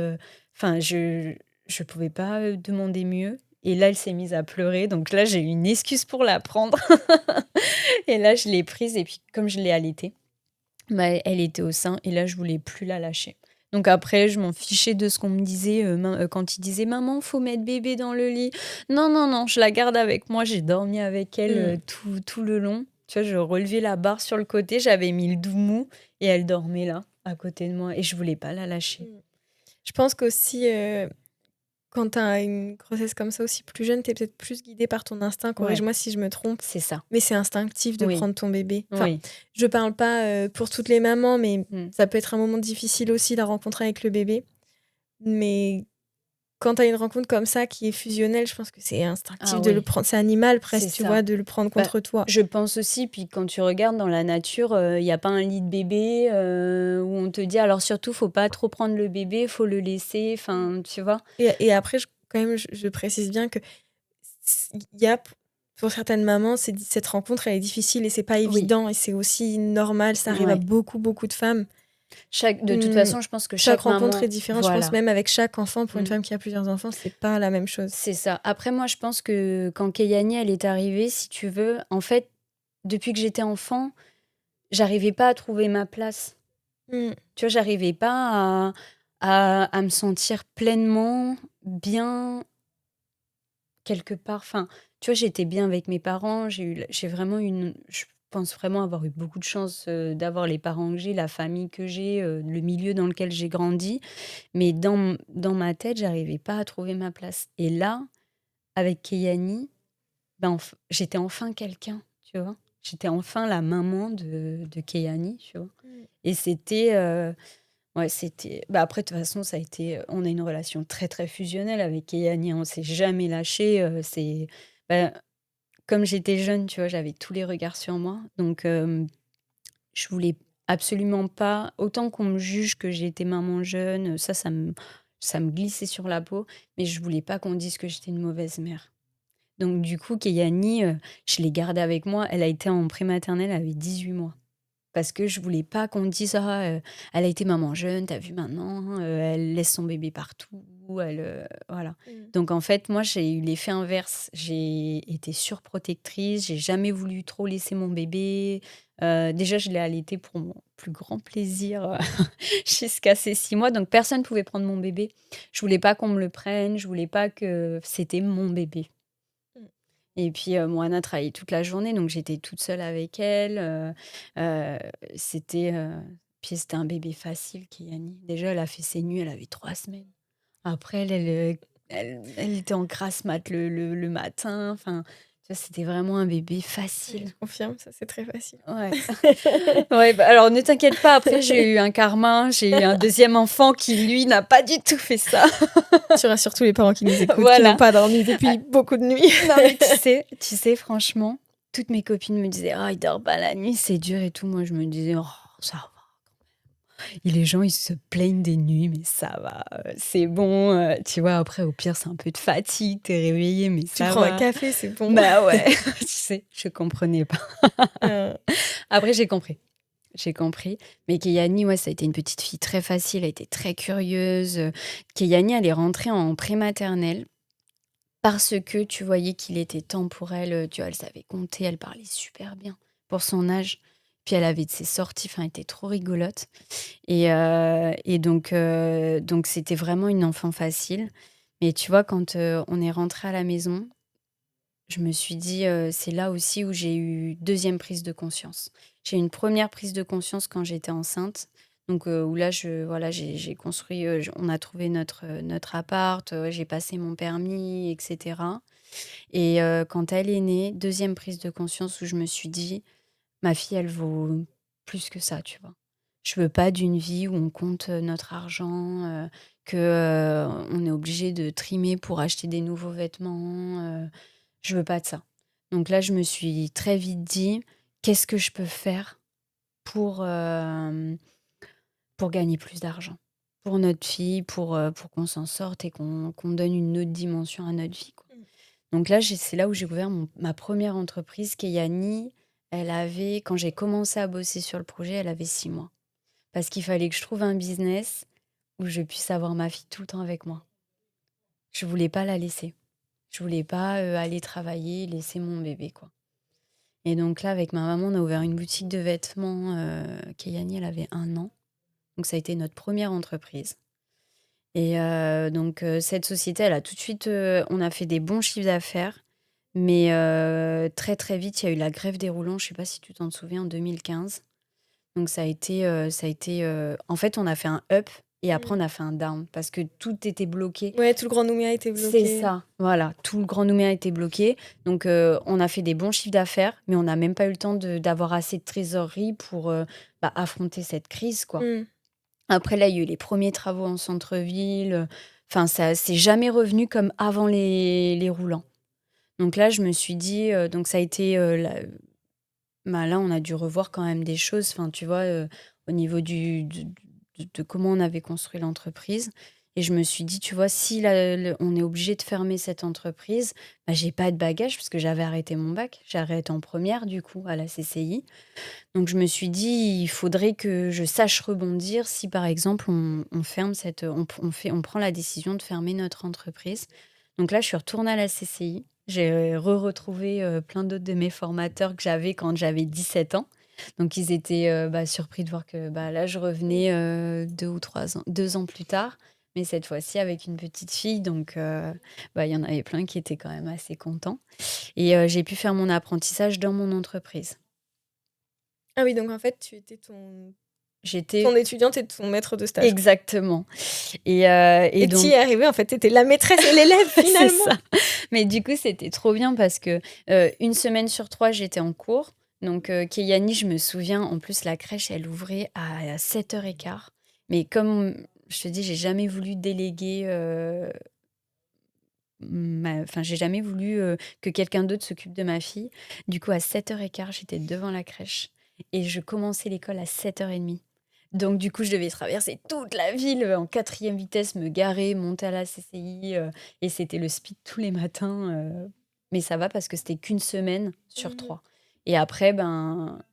enfin je pouvais pas, demander mieux et là, elle s'est mise à pleurer donc là, j'ai eu une excuse pour la prendre et là, je l'ai prise et puis comme je l'ai allaitée, bah, elle était au sein et là, je voulais plus la lâcher. Donc après, je m'en fichais de ce qu'on me disait, quand ils disaient: «Maman, faut mettre bébé dans le lit». Non, non, non, je la garde avec moi. J'ai dormi avec elle, Mm. tout le long. Tu vois, je relevais la barre sur le côté, j'avais mis le doumou et elle dormait là, à côté de moi et je voulais pas la lâcher. Mm. Je pense qu'aussi, quand tu as une grossesse comme ça aussi plus jeune, tu es peut-être plus guidée par ton instinct, Ouais, corrige-moi si je me trompe, c'est ça. mais c'est instinctif de Oui, prendre ton bébé. Enfin, oui. je parle pas, pour toutes les mamans, mais Mmh. ça peut être un moment difficile aussi, la rencontre avec le bébé. Mais quand tu as une rencontre comme ça qui est fusionnelle, je pense que c'est Ah instinctif de le oui, prendre. C'est animal c'est presque, tu ça. vois, de le prendre Bah, contre toi. je pense aussi, puis quand tu regardes dans la nature, il y a pas un lit de bébé, où on te dit: «Alors surtout, faut pas trop prendre le bébé, faut le laisser», Mmh. enfin, tu vois? Et après, quand même, je précise bien que il y a, pour certaines mamans, cette rencontre, elle est difficile et c'est pas Oui, évident. Et c'est aussi normal. Ça arrive à ouais. beaucoup, beaucoup de femmes. De toute Mmh, façon, je pense que chaque chaque rencontre est maman différente. Je pense voilà, même avec chaque enfant, pour une mmh, femme qui a plusieurs enfants, c'est pas la même chose. c'est ça. Après moi, je pense que quand Keyani, elle est arrivée, si tu veux, en fait, depuis que j'étais enfant, j'arrivais pas à trouver ma place. Mmh. Tu vois, j'arrivais pas à me sentir pleinement bien quelque part, enfin, tu vois, j'étais bien avec mes parents, j'ai vraiment une je pense vraiment avoir eu beaucoup de chance, d'avoir les parents que j'ai, la famille que j'ai, le milieu dans lequel j'ai grandi. Mais dans ma tête, j'arrivais pas à trouver ma place. Et là, avec Keyani, ben, j'étais enfin quelqu'un, tu vois? J'étais enfin la maman de Keyani, tu vois? Mmh. Et c'était, ouais, c'était bah, après de toute façon, ça a été, on a une relation très, très fusionnelle avec Keyani, hein. On s'est jamais lâché. Bah, comme j'étais jeune, tu vois, j'avais tous les regards sur moi. Donc, je voulais absolument pas autant qu'on me juge que j'ai été maman jeune, ça me glissait sur la peau, mais je voulais pas qu'on dise que j'étais une mauvaise mère. Donc du coup, Keyani, je l'ai gardée avec moi. Elle a été en prématernelle, elle avait 18 mois. Parce que je voulais pas qu'on me dise: «Ah, elle a été maman jeune, tu vu maintenant, elle laisse son bébé partout, elle,» voilà. Mmh. Donc en fait, moi, j'ai eu l'effet inverse. J'ai été surprotectrice, j'ai jamais voulu trop laisser mon bébé. Déjà, je l'ai allaité pour mon plus grand plaisir, jusqu'à ses 6 mois, donc personne ne pouvait prendre mon bébé. Je voulais pas qu'on me le prenne, je voulais pas que c'était mon bébé. Mmh. Et puis, Moana travaillait toute la journée, donc j'étais toute seule avec elle, heu, c'était, puis c'était un bébé facile, Keyani. Déjà, elle a fait ses nuits, elle avait 3 semaines. Après, elle était en grasse mat le matin, enfin, tu vois, c'était vraiment un bébé Ouais, facile. je confirme, ça c'est très facile. Ouais. Ouais, bah, alors ne t'inquiète pas, après j'ai eu un karma, j'ai eu un deuxième enfant qui, lui, n'a pas du tout fait ça. Tu rassures tous les parents qui nous écoutent, qui n'ont Voilà. pas dormi depuis beaucoup de nuits. Non, mais tu sais, franchement, toutes mes copines me disaient: «Ah, il dort pas la nuit, c'est dur et tout». Moi, je me disais: «Oh, ça va». Et les gens, ils se plaignent des nuits, mais ça va, c'est bon, tu vois? Après, au pire, c'est un peu de fatigue, tu es réveillé, mais Tu ça prends un va. café, c'est bon. Bah, ouais, tu sais, je comprenais pas. Heu, Après, j'ai compris. J'ai compris. Mais Keyani, ouais, ça a été une petite fille très facile, elle était très curieuse. Keyani, elle est rentrée en prématernelle parce que tu voyais qu'il était temps pour elle, tu vois? Elle savait compter, elle parlait super bien pour son âge. Puis elle avait de ses sorties, enfin, elle était trop rigolote et donc c'était vraiment une enfant facile. Mais tu vois, quand, on est rentré à la maison, je me suis dit, c'est là aussi où j'ai eu deuxième prise de conscience. J'ai eu une première prise de conscience quand j'étais enceinte Donc où là, voilà, j'ai construit, on a trouvé notre appart, j'ai passé mon permis, et cetera. Et quand elle est née, deuxième prise de conscience où je me suis dit: «Ma fille, elle vaut plus que ça», tu vois? Je veux pas d'une vie où on compte, notre argent, que, on est obligé de trimer pour acheter des nouveaux vêtements, je veux pas de ça. Donc là, je me suis très vite dit: «Qu'est-ce que je peux faire pour, pour gagner plus d'argent? Pour notre fille, pour qu'on s'en sorte et qu'on donne une autre dimension à notre vie, quoi». Mmh. Donc là, c'est là où j'ai ouvert ma première entreprise, Keyani. Elle avait, quand j'ai commencé à bosser sur le projet, elle avait 6 mois. Parce qu'il fallait que je trouve un business où je puisse avoir ma fille tout le temps avec moi. Je voulais pas la laisser. Je voulais pas aller travailler, laisser mon bébé, quoi. Et donc là, avec ma maman, on a ouvert une boutique de vêtements. Keyani, elle avait 1 an. Donc ça a été notre première entreprise. Et donc cette société, elle a tout de suite, on a fait des bons chiffres d'affaires, mais très, très vite, il y a eu la grève des roulants, je sais pas si tu t'en souviens, en 2015. Donc en fait, on a fait un up et après Mmh. on a fait un down parce que tout était bloqué. Ouais, tout le Grand Nouméa était C'est bloqué. ça, voilà, tout le Grand Nouméa était bloqué. Donc on a fait des bons chiffres d'affaires, mais on n'a même pas eu le temps d'avoir assez de trésorerie pour, affronter cette crise, quoi. Mmh. Après là, il y a eu les premiers travaux en centre-ville, enfin ça c'est jamais revenu comme avant les roulants. Donc là, je me suis dit, donc ça a été, là, on a dû revoir quand même des choses, enfin, tu vois, au niveau de comment on avait construit l'entreprise. Et je me suis dit: «Tu vois, si là, on est obligé de fermer cette entreprise, bah, j'ai pas de bagage», parce que j'avais arrêté mon bac. J'ai arrêté en première du coup, à la CCI. Donc je me suis dit: «Il faudrait que je sache rebondir si, par exemple, on ferme on prend la décision de fermer notre entreprise». Donc là, je suis retournée à la CCI. J'ai retrouvé plein d'autres de mes formateurs que j'avais quand j'avais 17 ans. Donc ils étaient, surpris de voir que, là, je revenais, 2 ou 3 ans 2 ans plus tard, mais cette fois-ci avec une petite fille. Donc il y en avait plein qui étaient quand même assez contents et j'ai pu faire mon apprentissage dans mon entreprise. Ah oui, donc en fait, tu étais ton J'étais étudiante et ton maître de stage, quoi. Exactement. Et Et tu y donc es arrivée, en fait, tu étais la maîtresse et l'élève c'est finalement? ça. Mais du coup, c'était trop bien parce que, 1 semaine sur 3, j'étais en cours. Donc Keyani, je me souviens, en plus, la crèche, elle ouvrait à 7h15. Mais comme je te dis, j'ai jamais voulu déléguer, j'ai jamais voulu, que quelqu'un d'autre s'occupe de ma fille. Du coup, à 7h15, j'étais devant la crèche et je commençais l'école à 7h30. Donc du coup, je devais traverser toute la ville, en 4e vitesse, me garer, monter à la CCI, et c'était le speed tous les matins, mais ça va parce que c'était qu'une semaine sur Mmh. 3. Et après,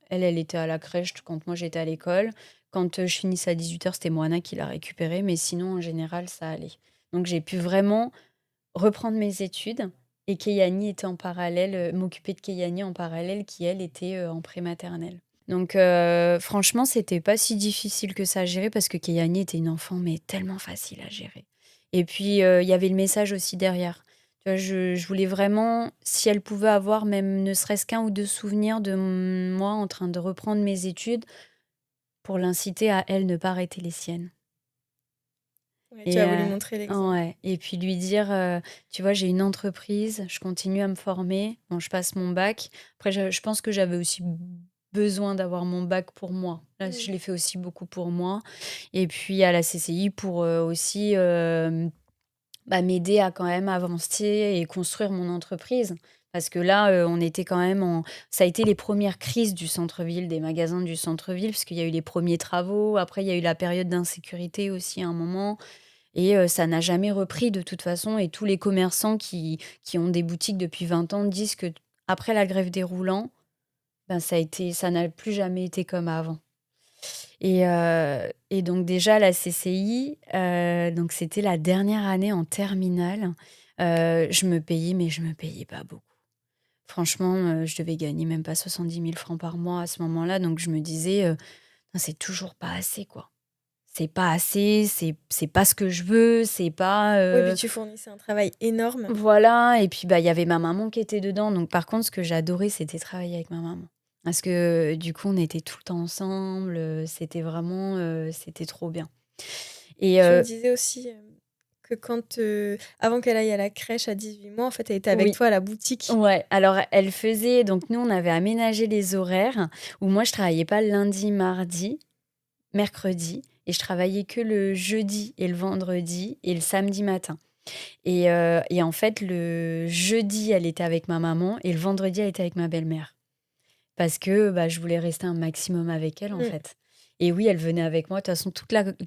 elle était à la crèche quand moi j'étais à l'école. Quand, je finissais à 18h, c'était Moana qui la récupérait, mais sinon en général, ça allait. Donc j'ai pu vraiment reprendre mes études et Keyani était en parallèle, m'occuper de Keyani en parallèle qui elle était, en prématernelle. Donc franchement, c'était pas si difficile que ça à gérer parce que Keyani était une enfant mais tellement facile à gérer. Et puis, il y avait le message aussi derrière. Tu vois, je voulais vraiment, si elle pouvait avoir même ne serait-ce qu'1 ou 2 souvenirs de moi en train de reprendre mes études, pour l'inciter à elle ne pas arrêter les siennes. Ouais, tu Et as voulu montrer l'exemple. ouais, et puis lui dire, «Tu vois, j'ai une entreprise, je continue à me former. Bon, je passe mon bac». Après je pense que j'avais aussi besoin d'avoir mon bac pour moi. Là, Mmh. je l'ai fait aussi beaucoup pour moi et puis à la CCI pour, aussi, m'aider à quand même avancer et construire mon entreprise. Parce que là, on était quand même en ça a été les premières crises du centre-ville, des magasins du centre-ville, parce qu'il y a eu les premiers travaux. Après, il y a eu la période d'insécurité aussi à un moment. Et ça n'a jamais repris de toute façon et tous les commerçants qui ont des boutiques depuis 20 ans disent que après la grève des roulants, ça n'a plus jamais été comme avant. Et donc déjà la CCI, donc c'était la dernière année en terminale, je me payais, mais je me payais pas beaucoup. Franchement, je devais gagner même pas 70 000 francs par mois à ce moment-là, donc je me disais, «C'est toujours pas assez, quoi». C'est pas assez, c'est pas ce que je veux, c'est pas, Oui, puis tu fournissais un travail énorme. voilà. Et puis, il y avait ma maman qui était dedans, donc par contre, ce que j'adorais, c'était travailler avec ma maman. Parce que du coup, on était tout le temps ensemble. C'était vraiment, c'était trop bien. Et Tu me disais aussi que avant qu'elle aille à la crèche à 18 mois, en fait, elle était avec oui. toi à la boutique. Ouais, alors elle faisait donc nous, on avait aménagé les horaires où moi, je travaillais pas lundi, mardi, mercredi et je travaillais que le jeudi et le vendredi et le samedi matin. Et en fait, le jeudi, elle était avec ma maman et le vendredi, elle était avec ma belle-mère. Parce que bah, je voulais rester un maximum avec elle, en Mm. fait. Et oui, elle venait avec moi. De toute façon,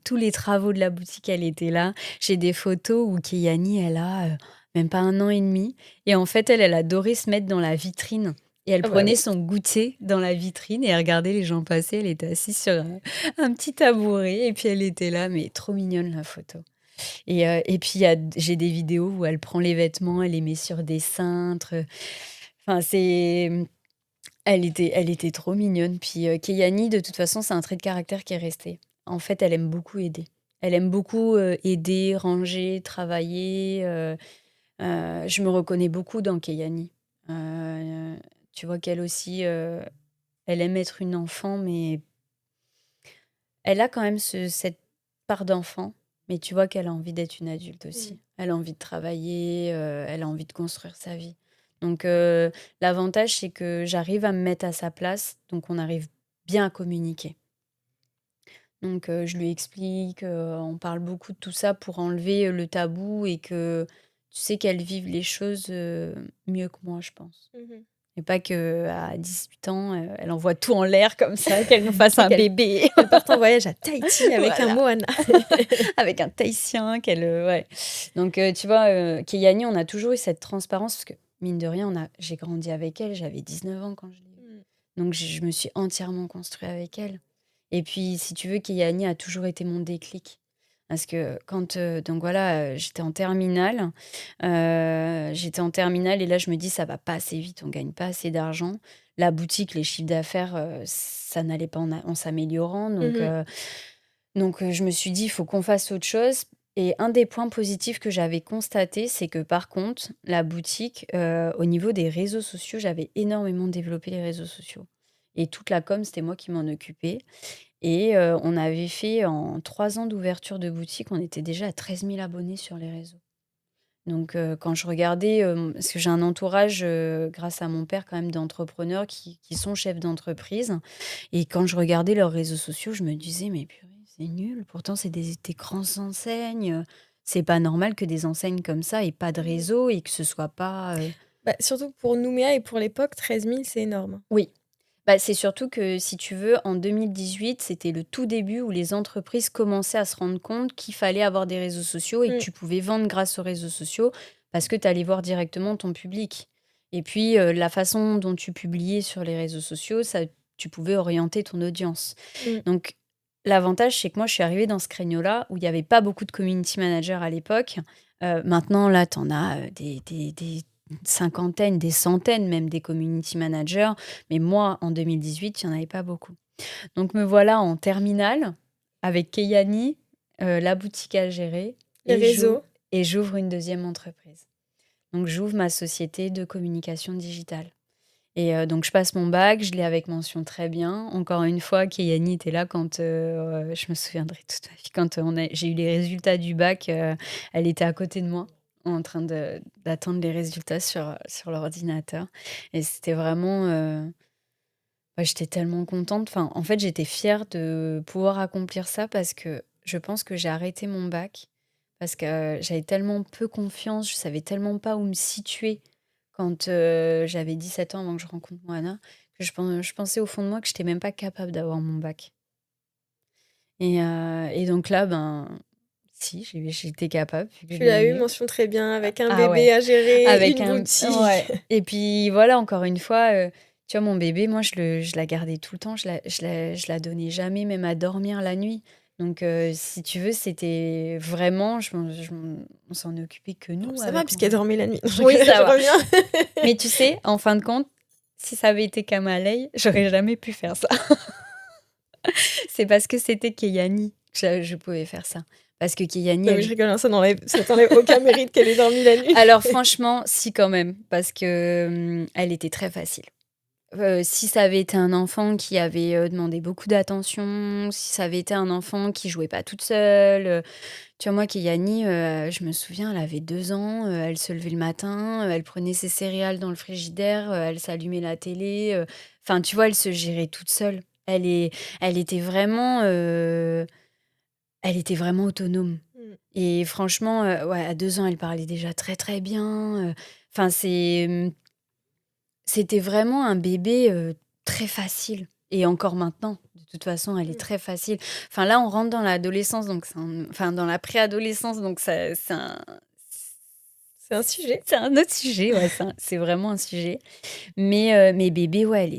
tous les travaux de la boutique, elle était là. J'ai des photos où Keyani, elle a même pas 1 an et demi. Et en fait, elle adorait se mettre dans la vitrine. Et elle Ah bah prenait oui. son goûter dans la vitrine et elle regardait les gens passer. Elle était assise sur un petit tabouret et puis elle était là, mais trop mignonne la photo. Et puis j'ai des vidéos où elle prend les vêtements, elle les met sur des cintres. Enfin, elle était trop mignonne. Puis Keyani, de toute façon, c'est un trait de caractère qui est resté. En fait, elle aime beaucoup aider. Elle aime beaucoup aider, ranger, travailler. Je me reconnais beaucoup dans Keyani. Euh, Tu vois qu'elle aussi, elle aime être une enfant, mais elle a quand même cette part d'enfant. Mais tu vois qu'elle a envie d'être une adulte Mm. aussi. Elle a envie de travailler, elle a envie de construire sa vie. Donc l'avantage, c'est que j'arrive à me mettre à sa place, donc on arrive bien à communiquer. Donc je lui explique, on parle beaucoup de tout ça pour enlever le tabou et que tu sais qu'elle vive les choses mieux que moi, je pense. Mhm. Et pas qu'à 18 ans, elle envoie tout en l'air comme ça, qu'elle nous fasse Et un bébé. qu'elle parte en voyage à Tahiti avec un Voilà. Moana. Avec un tahitien ouais. Donc tu vois, Keyani, on a toujours eu cette transparence parce que mine de rien, j'ai grandi avec elle, j'avais 19 ans quand je l'ai eue. Mm. Donc je me suis entièrement construite avec elle. Et puis si tu veux, Keyani a toujours été mon déclic. Parce que donc voilà, j'étais en terminale et là je me dis ça va pas assez vite, on gagne pas assez d'argent. La boutique, les chiffres d'affaires, ça n'allait pas en s'améliorant. Mhm. Donc je me suis dit: «Il faut qu'on fasse autre chose» et un des points positifs que j'avais constaté, c'est que par contre, la boutique, au niveau des réseaux sociaux, j'avais énormément développé les réseaux sociaux et toute la com, c'était moi qui m'en occupais et on avait fait en 3 ans d'ouverture de boutique, on était déjà à 13 000 abonnés sur les réseaux. Donc quand je regardais, parce que j'ai un entourage, grâce à mon père quand même d'entrepreneurs qui sont chefs d'entreprise et quand je regardais leurs réseaux sociaux, je me disais: «Mais purée, c'est nul, pourtant c'est des grandes enseignes, c'est pas normal que des enseignes comme ça aient pas de Mhm. réseau et que ce soit pas» Bah, surtout pour Nouméa et pour l'époque, 13 000, c'est énorme. oui. Bah, c'est surtout que si tu veux, en 2018, c'était le tout début où les entreprises commençaient à se rendre compte qu'il fallait avoir des réseaux sociaux et que Mm. tu pouvais vendre grâce aux réseaux sociaux parce que tu allais voir directement ton public. Et puis, la façon dont tu publiais sur les réseaux sociaux, ça, tu pouvais orienter ton audience. Mm. Donc, l'avantage, c'est que moi, je suis arrivée dans ce créneau-là où il n'y avait pas beaucoup de community managers à l'époque. Maintenant, là, tu en as des cinquantaines, des centaines même des community managers. Mais moi, en 2018, il n'y en avait pas beaucoup. Donc, me voilà en terminale avec Keyani, la boutique à gérer, Les réseaux. et j'ouvre une deuxième entreprise. Donc, j'ouvre ma société de communication digitale. Et donc, je passe mon bac, je l'ai avec mention très bien. Encore une fois, Keyani était là quand, je me souviendrai toute ma vie, quand j'ai eu les résultats du bac, elle était à côté de moi en train d'attendre les résultats sur l'ordinateur. Et c'était vraiment, ouais, j'étais tellement contente. Enfin, en fait, j'étais fière de pouvoir accomplir ça parce que je pense que j'ai arrêté mon bac parce que j'avais tellement peu confiance, je savais tellement pas où me situer quand j'avais 17 ans avant que je rencontre Moana, que je pensais au fond de moi que j'étais même pas capable d'avoir mon bac. Et donc là, ben, si, j'étais capable, vu que je Tu l'as l'ai eu, eu. mention très bien, avec un Ah ouais. bébé à gérer, Avec une boutique. ouais. Et puis voilà, encore une fois, tu vois, mon bébé, moi, je la gardais tout le temps. Je la donnais jamais, même à dormir la nuit. Donc, si tu veux, c'était vraiment, on s'en occupait que Bon, nous ça va, avec puisqu'elle Moana. dormait la nuit. Oui, Je ça va. reviens. Mais tu sais, en fin de compte, si ça avait été Kamalaï, j'aurais jamais pu faire ça. C'est parce que c'était Keyani que je pouvais faire ça. Parce que Keyani, Non, mais je rigole, hein, ça t'enlève aucun mérite qu'elle ait dormi la nuit. alors franchement, si quand même, parce que elle était très facile. si ça avait été un enfant qui avait, demandé beaucoup d'attention, si ça avait été un enfant qui jouait pas toute seule, tu vois, moi, Kéyani, je me souviens, elle avait 2 ans, elle se levait le matin, elle prenait ses céréales dans le frigidaire, elle s'allumait la télé, enfin, tu vois, elle se gérait toute seule. Elle est elle était vraiment, elle était vraiment autonome Mmh. et franchement, ouais, à 2 ans, elle parlait déjà très, très bien, enfin, c'était vraiment un bébé, très facile et encore maintenant, de toute façon, elle est Mmh. très facile. Enfin, là, on rentre dans l'adolescence, donc enfin, dans la préadolescence, donc ça C'est un sujet. c'est un autre sujet, ouais, c'est vraiment un sujet. Mais bébé, ouais, elle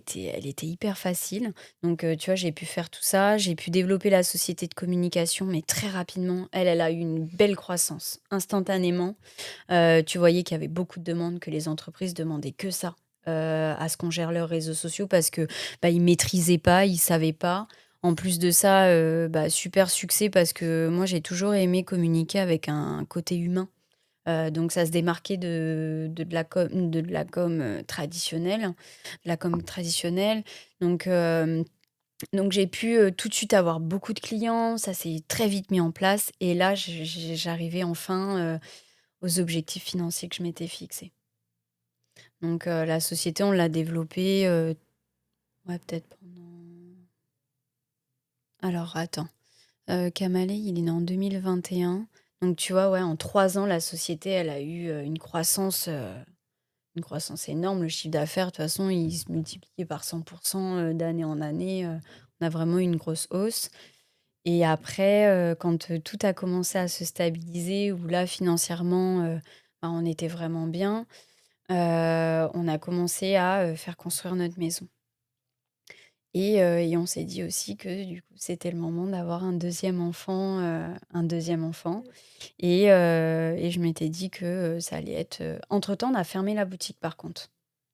était hyper facile. Donc, tu vois, j'ai pu faire tout ça. J'ai pu développer la société de communication, mais très rapidement. Elle a eu une belle croissance, instantanément. Tu voyais qu'il y avait beaucoup de demandes, que les entreprises demandaient que ça, à ce qu'on gère leurs réseaux sociaux parce que, bah, ils maîtrisaient pas, ils savaient pas. En plus de ça, bah, super succès parce que moi, j'ai toujours aimé communiquer avec un côté humain. Donc ça se démarquait de la com traditionnelle, de la com traditionnelle. Donc donc j'ai pu, tout de suite avoir beaucoup de clients, ça s'est très vite mis en place et là, j'arrivais enfin, aux objectifs financiers que je m'étais fixés. Donc la société, on l'a développée, ouais, peut-être pendant alors attends, Kamalei, il est né en 2021. Donc tu vois, ouais, en 3 ans, la société, elle a eu, une croissance énorme. Le chiffre d'affaires, de toute façon, il se multipliait par 100 d'année en année, on a vraiment eu une grosse hausse et après, quand, tout a commencé à se stabiliser, où là, financièrement, bah, on était vraiment bien. On a commencé à, faire construire notre maison et on s'est dit aussi que du coup, c'était le moment d'avoir un deuxième enfant Mmh. et je m'étais dit que, ça allait être, entre-temps, on a fermé la boutique par contre.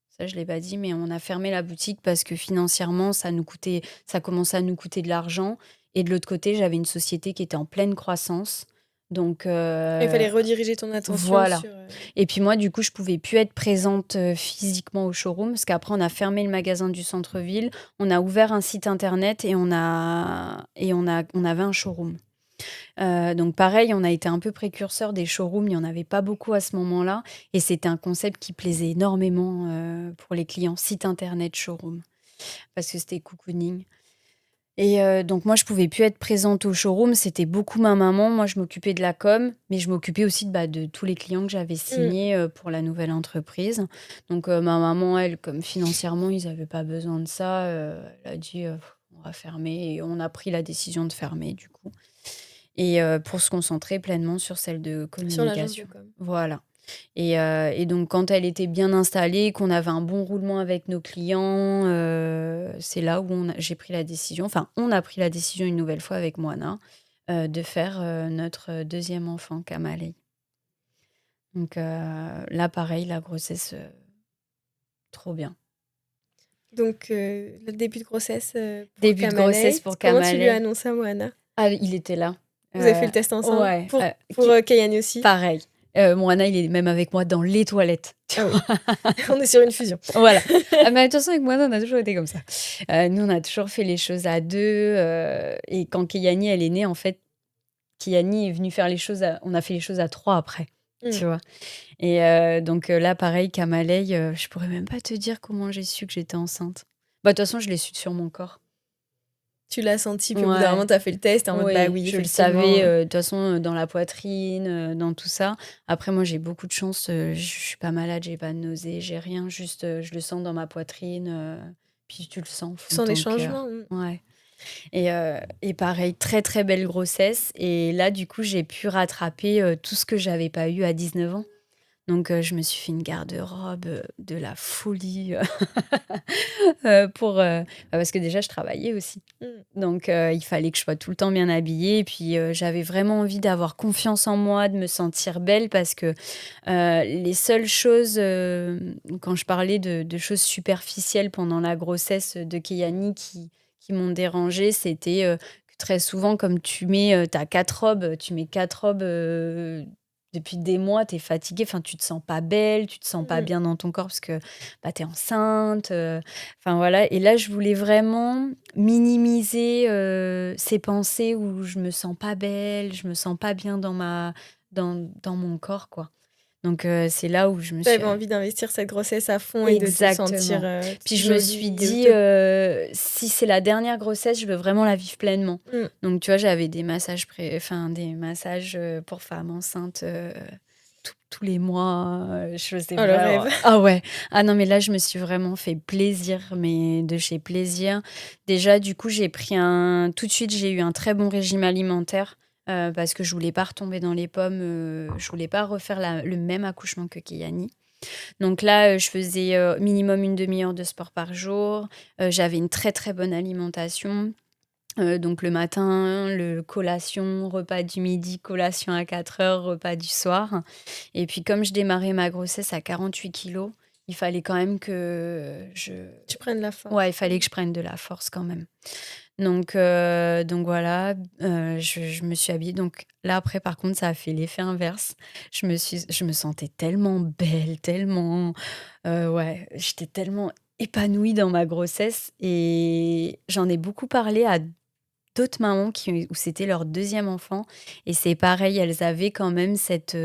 Ça, je l'ai pas dit, mais on a fermé la boutique parce que financièrement, ça commençait à nous coûter de l'argent et de l'autre côté, j'avais une société qui était en pleine croissance donc Il fallait rediriger ton attention voilà. sur, Et puis moi, du coup, je pouvais plus être présente, physiquement au showroom parce qu'après on a fermé le magasin du centre-ville, on a ouvert un site internet et on avait un showroom. Donc pareil, on a été un peu précurseurs des showrooms, il y en avait pas beaucoup à ce moment-là et c'était un concept qui plaisait énormément, pour les clients, site internet, showroom, parce que c'était cocooning. Et donc moi, je pouvais plus être présente au showroom, c'était beaucoup ma maman. Moi, je m'occupais de la com, mais je m'occupais aussi de tous les clients que j'avais mmh. signés, pour la nouvelle entreprise. Donc ma maman, elle, comme financièrement, ils avaient pas besoin de ça, elle a dit: «On va fermer» et on a pris la décision de fermer, du coup et pour se concentrer pleinement sur celle de Sur l'agence de communication. com. Voilà et donc quand elle était bien installée, qu'on avait un bon roulement avec nos clients, c'est là où j'ai pris la décision enfin, on a pris la décision une nouvelle fois avec Moana, de faire, notre, 2e enfant, Kamalei. Donc là, pareil, la grossesse, trop bien. Donc le début de grossesse, pour Début de grossesse Kamalei. pour Comment tu lui as Kamalei. annoncé à Moana? Ah, il était là. Vous avez fait le test ensemble? Ouais, Pour, Kayane aussi? pareil. Moana, il est même avec moi dans les toilettes, tu Ah oui, vois? on est sur une fusion. Voilà. Ah, mais de toute façon, avec Moana, on a toujours été comme ça. Nous, on a toujours fait les choses à 2 et quand Keyani, elle est née, en fait, Keyani est venue faire les choses on a fait les choses à 3 après, Mmh. tu vois? Et donc là, pareil, Kamalei, je pourrais même pas te dire comment j'ai su que j'étais enceinte. Bah, de toute façon, je l'ai su sur mon corps. Tu l'as senti, puis au bout d'un Ouais. moment, tu as fait le test, tu en mode: «Bah Oui, oui, je le effectivement, savais, de toute façon, dans la poitrine, dans tout ça. Après moi, j'ai beaucoup de chance, je suis pas malade, j'ai pas de nausées, j'ai rien, juste, je le sens dans ma poitrine, puis tu le sens au tu fond de sens des ton changements». cœur. Mmh. Ouais et pareil, très, très belle grossesse et là, du coup, j'ai pu rattraper, tout ce que j'avais pas eu à 19 ans. Donc je me suis fait une garde-robe, de la folie, parce que déjà je travaillais aussi. Mmh. Donc il fallait que je sois tout le temps bien habillée et puis, j'avais vraiment envie d'avoir confiance en moi, de me sentir belle parce que, les seules choses, quand je parlais de choses superficielles pendant la grossesse de Keyani qui m'ont dérangée, c'était, que très souvent comme tu mets, tu 4 robes, tu mets 4 robes, depuis des mois, tu es fatiguée, enfin, tu te sens pas belle, tu te sens pas Mmh. bien dans ton corps parce que bah, tu es enceinte. Enfin voilà. Et là, je voulais vraiment minimiser ces pensées où je me sens pas belle, je me sens pas bien dans mon corps, quoi. Donc, c'est là où je me Tu suis. avais envie d'investir cette grossesse à fond et de te sentir, Exactement. Puis toute je me suis jolie, dit, te si c'est la dernière grossesse, je veux vraiment la vivre pleinement. mmh. Donc, tu vois, j'avais des massages, des massages pour femmes enceintes tous les mois. Je faisais Oh le vraiment. rêve. Ah ouais. Ah non, mais là, je me suis vraiment fait plaisir, mais de chez plaisir. Déjà, du coup, tout de suite, j'ai eu un très bon régime alimentaire. Parce que je voulais pas retomber dans les pommes, je voulais pas refaire le même accouchement que Keyani. Donc là, je faisais minimum une demi-heure de sport par jour. J'avais une très très bonne alimentation. Donc le matin, le collation, repas du midi, collation à 4 heures, repas du soir. Et puis comme je démarrais ma grossesse à 48 kilos, il fallait quand même que Tu prennes la Ouais, force. il fallait que je prenne de la force quand même. Donc voilà, je me suis habillée. Donc là, après, par contre, ça a fait l'effet inverse. Je me sentais tellement belle, tellement, ouais, j'étais tellement épanouie dans ma grossesse et j'en ai beaucoup parlé à d'autres mamans où c'était leur deuxième enfant et c'est pareil, elles avaient quand même cette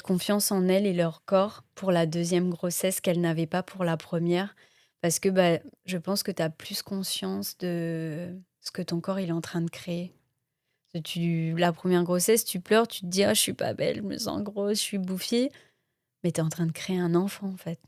confiance en elles et leur corps pour la deuxième grossesse qu'elles n'avaient pas pour la première. Parce que bah, je pense que tu as plus conscience de ce que ton corps il est en train de créer. La première grossesse, tu pleures, tu te dis ah, je suis pas belle, je me sens grosse, je suis bouffie. Mais tu es en train de créer un enfant en fait.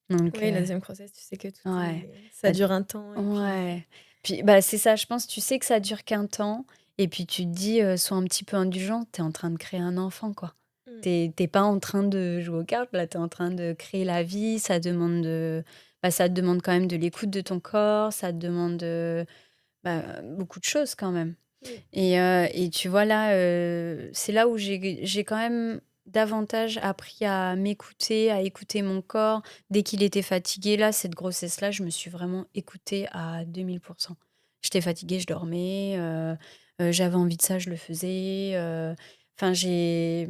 Donc, Oui, la deuxième grossesse, tu sais que tout ouais. est ça Bah, dure un temps et puis ouais. Puis bah, c'est ça, je pense, tu sais que ça dure qu'un temps. Et puis tu te dis, sois un petit peu indulgent, tu es en train de créer un enfant, quoi. mmh. T'es pas en train de jouer aux cartes, là, tu es en train de créer la vie. Ça te demande quand même de l'écoute de ton corps, ça te demande beaucoup de choses quand même. Mmh. Et tu vois, là, c'est là où j'ai quand même davantage appris à m'écouter, à écouter mon corps. Dès qu'il était fatigué, là, cette grossesse-là, je me suis vraiment écoutée à 2000%. J'étais fatiguée, je dormais. J'avais envie de ça, je le faisais. Enfin, j'ai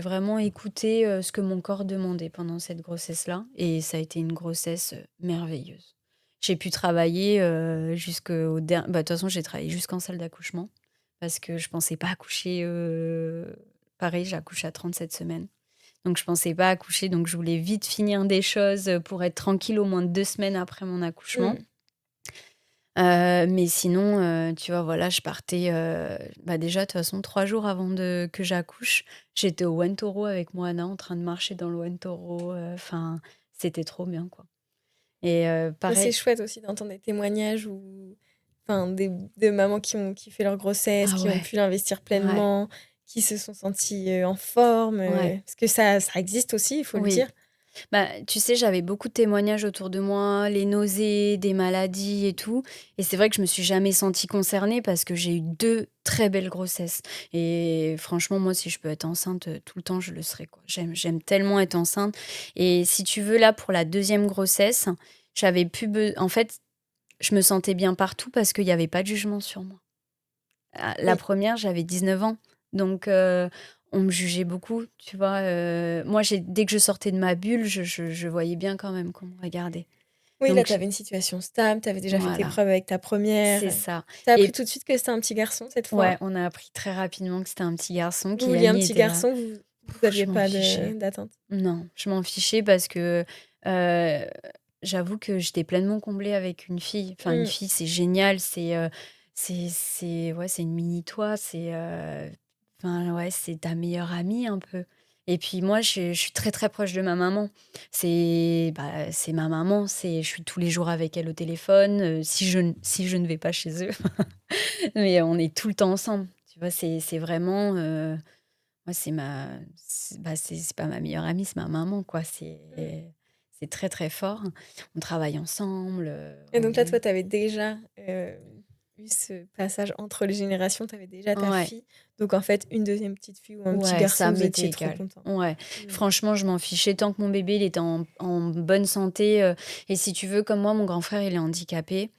vraiment écouté ce que mon corps demandait pendant cette grossesse-là. Et ça a été une grossesse merveilleuse. J'ai pu travailler jusqu'au dernier. Bah, de toute façon, j'ai travaillé jusqu'en salle d'accouchement parce que je pensais pas accoucher. Pareil, j'ai accouché à 37 semaines. Donc, je pensais pas accoucher. Donc, je voulais vite finir des choses pour être tranquille au moins 2 semaines après mon accouchement. Mmh. Mais sinon, tu vois, voilà, je partais, déjà, de toute façon, 3 jours avant que j'accouche, j'étais au Wentoro avec Moana en train de marcher dans le Wentoro, enfin, c'était trop bien, quoi. Et Mais c'est pareil. chouette aussi d'entendre des témoignages ou enfin des de mamans qui ont kiffé leur grossesse, Ah qui ont ouais, pu l'investir ouais, pleinement, qui se sont senties, en forme, ouais, parce que ça existe aussi, il faut le oui. dire. Bah, tu sais, j'avais beaucoup de témoignages autour de moi, les nausées, des maladies et tout. Et c'est vrai que je me suis jamais sentie concernée parce que j'ai eu 2 très belles grossesses. Et franchement, moi, si je peux être enceinte tout le temps, je le serai, quoi. J'aime tellement être enceinte. Et si tu veux, là, pour la deuxième grossesse, j'avais plus en fait, je me sentais bien partout parce qu'il n'y avait pas de jugement sur moi. La Oui. première, j'avais 19 ans. Donc, on me jugeait beaucoup, tu vois. Moi, dès que je sortais de ma bulle, je voyais bien quand même qu'on me regardait. Oui, là, Donc, tu avais une situation stable, tu avais déjà fait tes voilà, preuves avec ta première. c'est ça. Tu as appris Et tout de suite que c'était un petit garçon cette ouais, fois? on a appris très rapidement que c'était un petit garçon. Vous vouliez un Kiani petit était là. garçon, vous Je aviez m'en pas fichais. d'attente? Non, je m'en fichais parce que euh, j'avoue que j'étais pleinement comblée avec une fille. Enfin, une Mmh. fille, c'est génial. Ouais, c'est une mini toi. Enfin, ouais, c'est ta meilleure amie un peu. Et puis moi, je suis très très proche de ma maman. C'est ma maman. Je suis tous les jours avec elle au téléphone. Si je ne vais pas chez eux, mais on est tout le temps ensemble. Tu vois, c'est vraiment. Moi, c'est pas ma meilleure amie, c'est ma maman, quoi. Mmh. C'est très, très fort. On travaille ensemble, Et donc là, toi, tu avais déjà, eu ce passage entre les générations, tu avais déjà ta ouais, fille. Donc en fait, une deuxième petite fille ou un petit ouais, garçon, ça vous m'était étiez trop égal. contents? Ouais, Mmh. franchement, je m'en fichais tant que mon bébé, il était en bonne santé, et si tu veux, comme moi, mon grand frère, il est handicapé.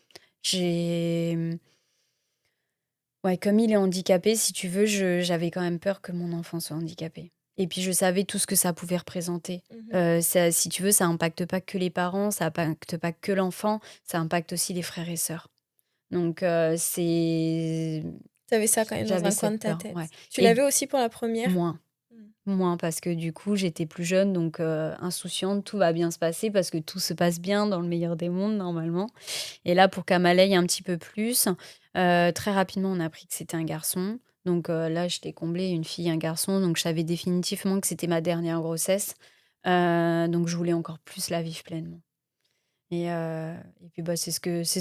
J'ai, mmh, Ouais, comme il est handicapé, si tu veux, j'avais quand même peur que mon enfant soit handicapé. Et puis je savais tout ce que ça pouvait représenter. Mhm. Ça, si tu veux, ça impacte pas que les parents, ça impacte pas que l'enfant, ça impacte aussi les frères et sœurs. Donc Tu avais ça quand même dans j'avais un coin cette de ta peur, ouais. tête. Tu Et l'avais aussi pour la première? moins, Mm. moins parce que du coup, j'étais plus jeune, donc insouciante, tout va bien se passer parce que tout se passe bien dans le meilleur des mondes normalement. Et là, pour Kamalei, un petit peu plus. Très rapidement, on a appris que c'était un garçon. Donc là, j'étais comblée, une fille, un garçon. Donc je savais définitivement que c'était ma dernière grossesse. Donc je voulais encore plus la vivre pleinement. Et puis bah, c'est ce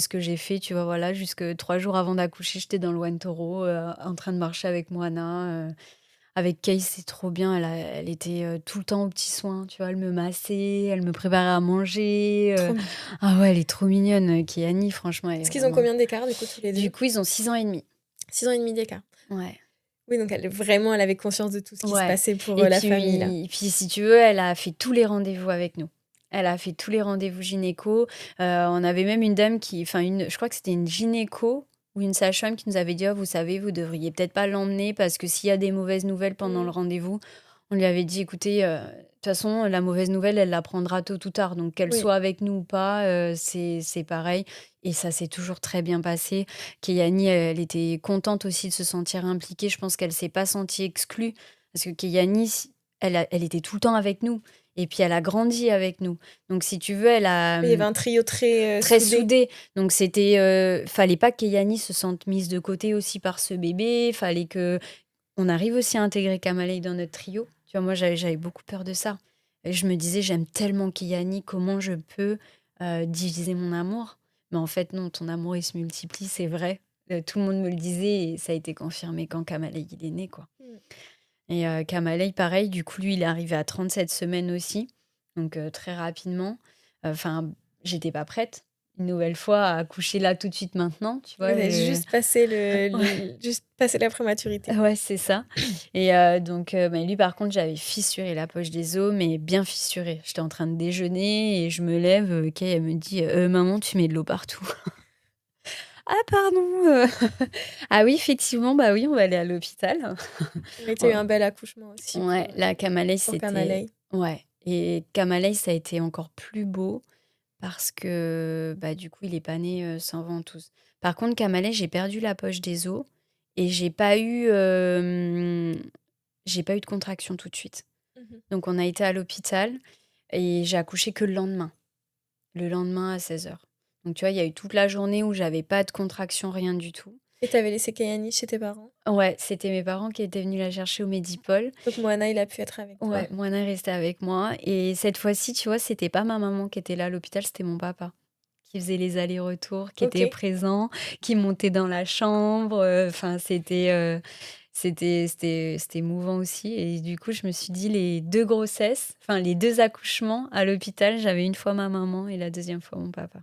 que j'ai fait, tu vois, voilà, jusque 3 jours avant d'accoucher, j'étais dans le Wentoro, en train de marcher avec Moana. Avec Kay, c'est trop bien, elle était tout le temps aux petits soins, tu vois, elle me massait, elle me préparait à manger. Trop mignon. Ah ouais, elle est trop mignonne, Kéani, franchement, elle est Est-ce qu'ils ont vraiment. combien d'écart, du coup, tous les Du deux? coup, ils ont 6 ans et demi. 6 ans et demi d'écart. Ouais. Oui, donc elle avait conscience de tout ce qui se Ouais. passait pour Et la famille, là. puis, si tu veux, elle a fait tous les rendez-vous avec nous. Elle a fait tous les rendez-vous gynéco. On avait même une dame je crois que c'était une gynéco ou une sage-femme qui nous avait dit: «Oh, vous savez, vous devriez peut-être pas l'emmener parce que s'il y a des mauvaises nouvelles pendant le Mm. rendez-vous», on lui avait dit: «Écoutez, de toute façon, la mauvaise nouvelle, elle la prendra tôt ou tard. Donc qu'elle Oui. soit avec nous ou pas, c'est pareil». Et ça s'est toujours très bien passé. Keyani, elle était contente aussi de se sentir impliquée. Je pense qu'elle s'est pas sentie exclue. Parce que Keyani, elle était tout le temps avec nous. Et puis elle a grandi avec nous. Donc si tu veux, elle a Il y avait un trio très très soudé. soudé. Donc fallait pas que Keyani se sente mise de côté aussi par ce bébé. Fallait que on arrive aussi à intégrer Kamalei dans notre trio. Tu vois, moi j'avais beaucoup peur de ça. Et je me disais, j'aime tellement Keyani, comment je peux diviser mon amour? Mais en fait non, ton amour il se multiplie, c'est vrai. Tout le monde me le disait et ça a été confirmé quand Kamalei il est né, quoi. Mm. Et Kamalei, pareil, du coup, lui, il est arrivé à 37 semaines aussi, donc très rapidement. Enfin, j'étais pas prête, une nouvelle fois, à accoucher là, tout de suite, maintenant, tu vois. Vous avez juste passé juste passé la prématurité. Ouais, c'est ça. Et donc, bah, lui, par contre, j'avais fissuré la poche des os, mais bien fissuré. J'étais en train de déjeuner et je me lève, Kay, elle me dit: Maman, tu mets de l'eau partout». Ah pardon, Ah oui, effectivement, bah oui, on va aller à l'hôpital. Mais tu as eu un bel accouchement aussi Ouais, la Kamalei, pour c'était. Kamalei. Ouais. Et Kamalei, ça a été encore plus beau parce que bah, du coup, il est pas né sans ventouse. Par contre, Kamalei, j'ai perdu la poche des os et j'ai pas eu de contraction tout de suite. Mhm. Donc, on a été à l'hôpital et j'ai accouché que le lendemain à 16h. Donc, tu vois, il y a eu toute la journée où j'avais pas de contraction, rien du tout. Et tu avais laissé Kayani chez tes parents. Ouais, c'était mes parents qui étaient venus la chercher au Medipol. Donc Moana, il a pu être avec toi. Ouais, Moana est restée avec moi. Et cette fois-ci, tu vois, c'était pas ma maman qui était là à l'hôpital, c'était mon papa qui faisait les allers-retours, qui Ok. était présent, qui montait dans la chambre. Enfin, c'était émouvant aussi. Et du coup, je me suis dit, les 2 grossesses, enfin, les 2 accouchements à l'hôpital, j'avais une fois ma maman et la deuxième fois mon papa.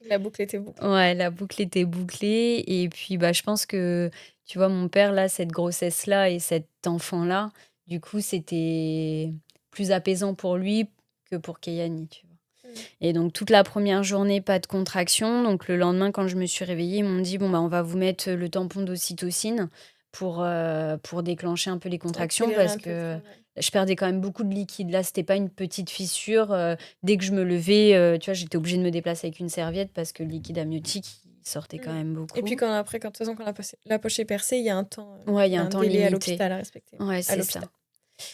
La boucle était bouclée. Ouais, la boucle était bouclée. Et puis, bah, je pense que, tu vois, mon père, là, cette grossesse-là et cet enfant-là, du coup, c'était plus apaisant pour lui que pour Keyani, tu vois. Mm. Et donc, toute la première journée, pas de contraction. Donc, le lendemain, quand je me suis réveillée, ils m'ont dit, bon, bah, on va vous mettre le tampon d'ocytocine pour déclencher un peu les contractions Accélérer parce un peu le que travail. je perdais quand même beaucoup de liquide. Là, c'était pas une petite fissure. Dès que je me levais, tu vois, j'étais obligée de me déplacer avec une serviette parce que le liquide amniotique, il sortait quand Mm. même Et puis beaucoup. de toute façon, quand la poche est percée, il y a un temps, Ouais, il il y y a a un un temps délai à limité. l'hôpital à respecter. Ouais, À c'est ça. l'hôpital.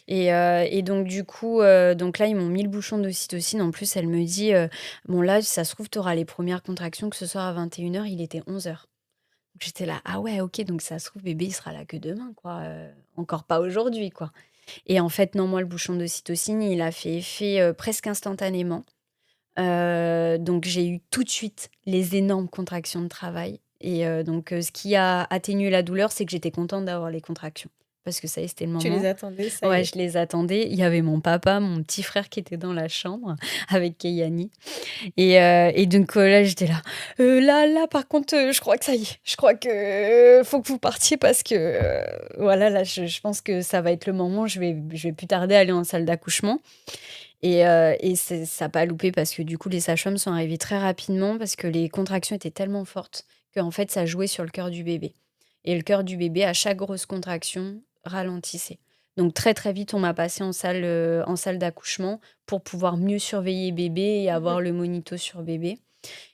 Et donc, du coup, donc là, ils m'ont mis le bouchon d'ocytocine. En plus, elle me dit, bon, là, ça se trouve, tu auras les premières contractions que ce soir à 21h. Il était 11h. J'étais là, ah ouais, ok, donc ça se trouve, bébé, il sera là que demain, quoi. Encore pas aujourd'hui, quoi. Et en fait, non, moi, le bouchon d'ocytocine, il a fait effet presque instantanément. Donc, j'ai eu tout de suite les énormes contractions de travail. Et donc, ce qui a atténué la douleur, c'est que j'étais contente d'avoir les contractions. Parce que ça y est, c'était le Tu les moment. attendais, ça y Ouais, est. je les attendais. Il y avait mon papa, mon petit frère qui était dans la chambre avec Keyani. Et donc là, j'étais là. Là, par contre, je crois que ça y est. Je crois que faut que vous partiez parce que voilà, là, je pense que ça va être le moment. Je vais plus tarder à aller en salle d'accouchement. Et ça n'a pas loupé parce que du coup, les sages-femmes sont arrivées très rapidement parce que les contractions étaient tellement fortes qu'en fait, ça jouait sur le cœur du bébé. et le cœur du bébé, à chaque grosse contraction, ralentissait. Donc très très vite, on m'a passé en salle d'accouchement pour pouvoir mieux surveiller bébé et Mhm. avoir le monito sur bébé.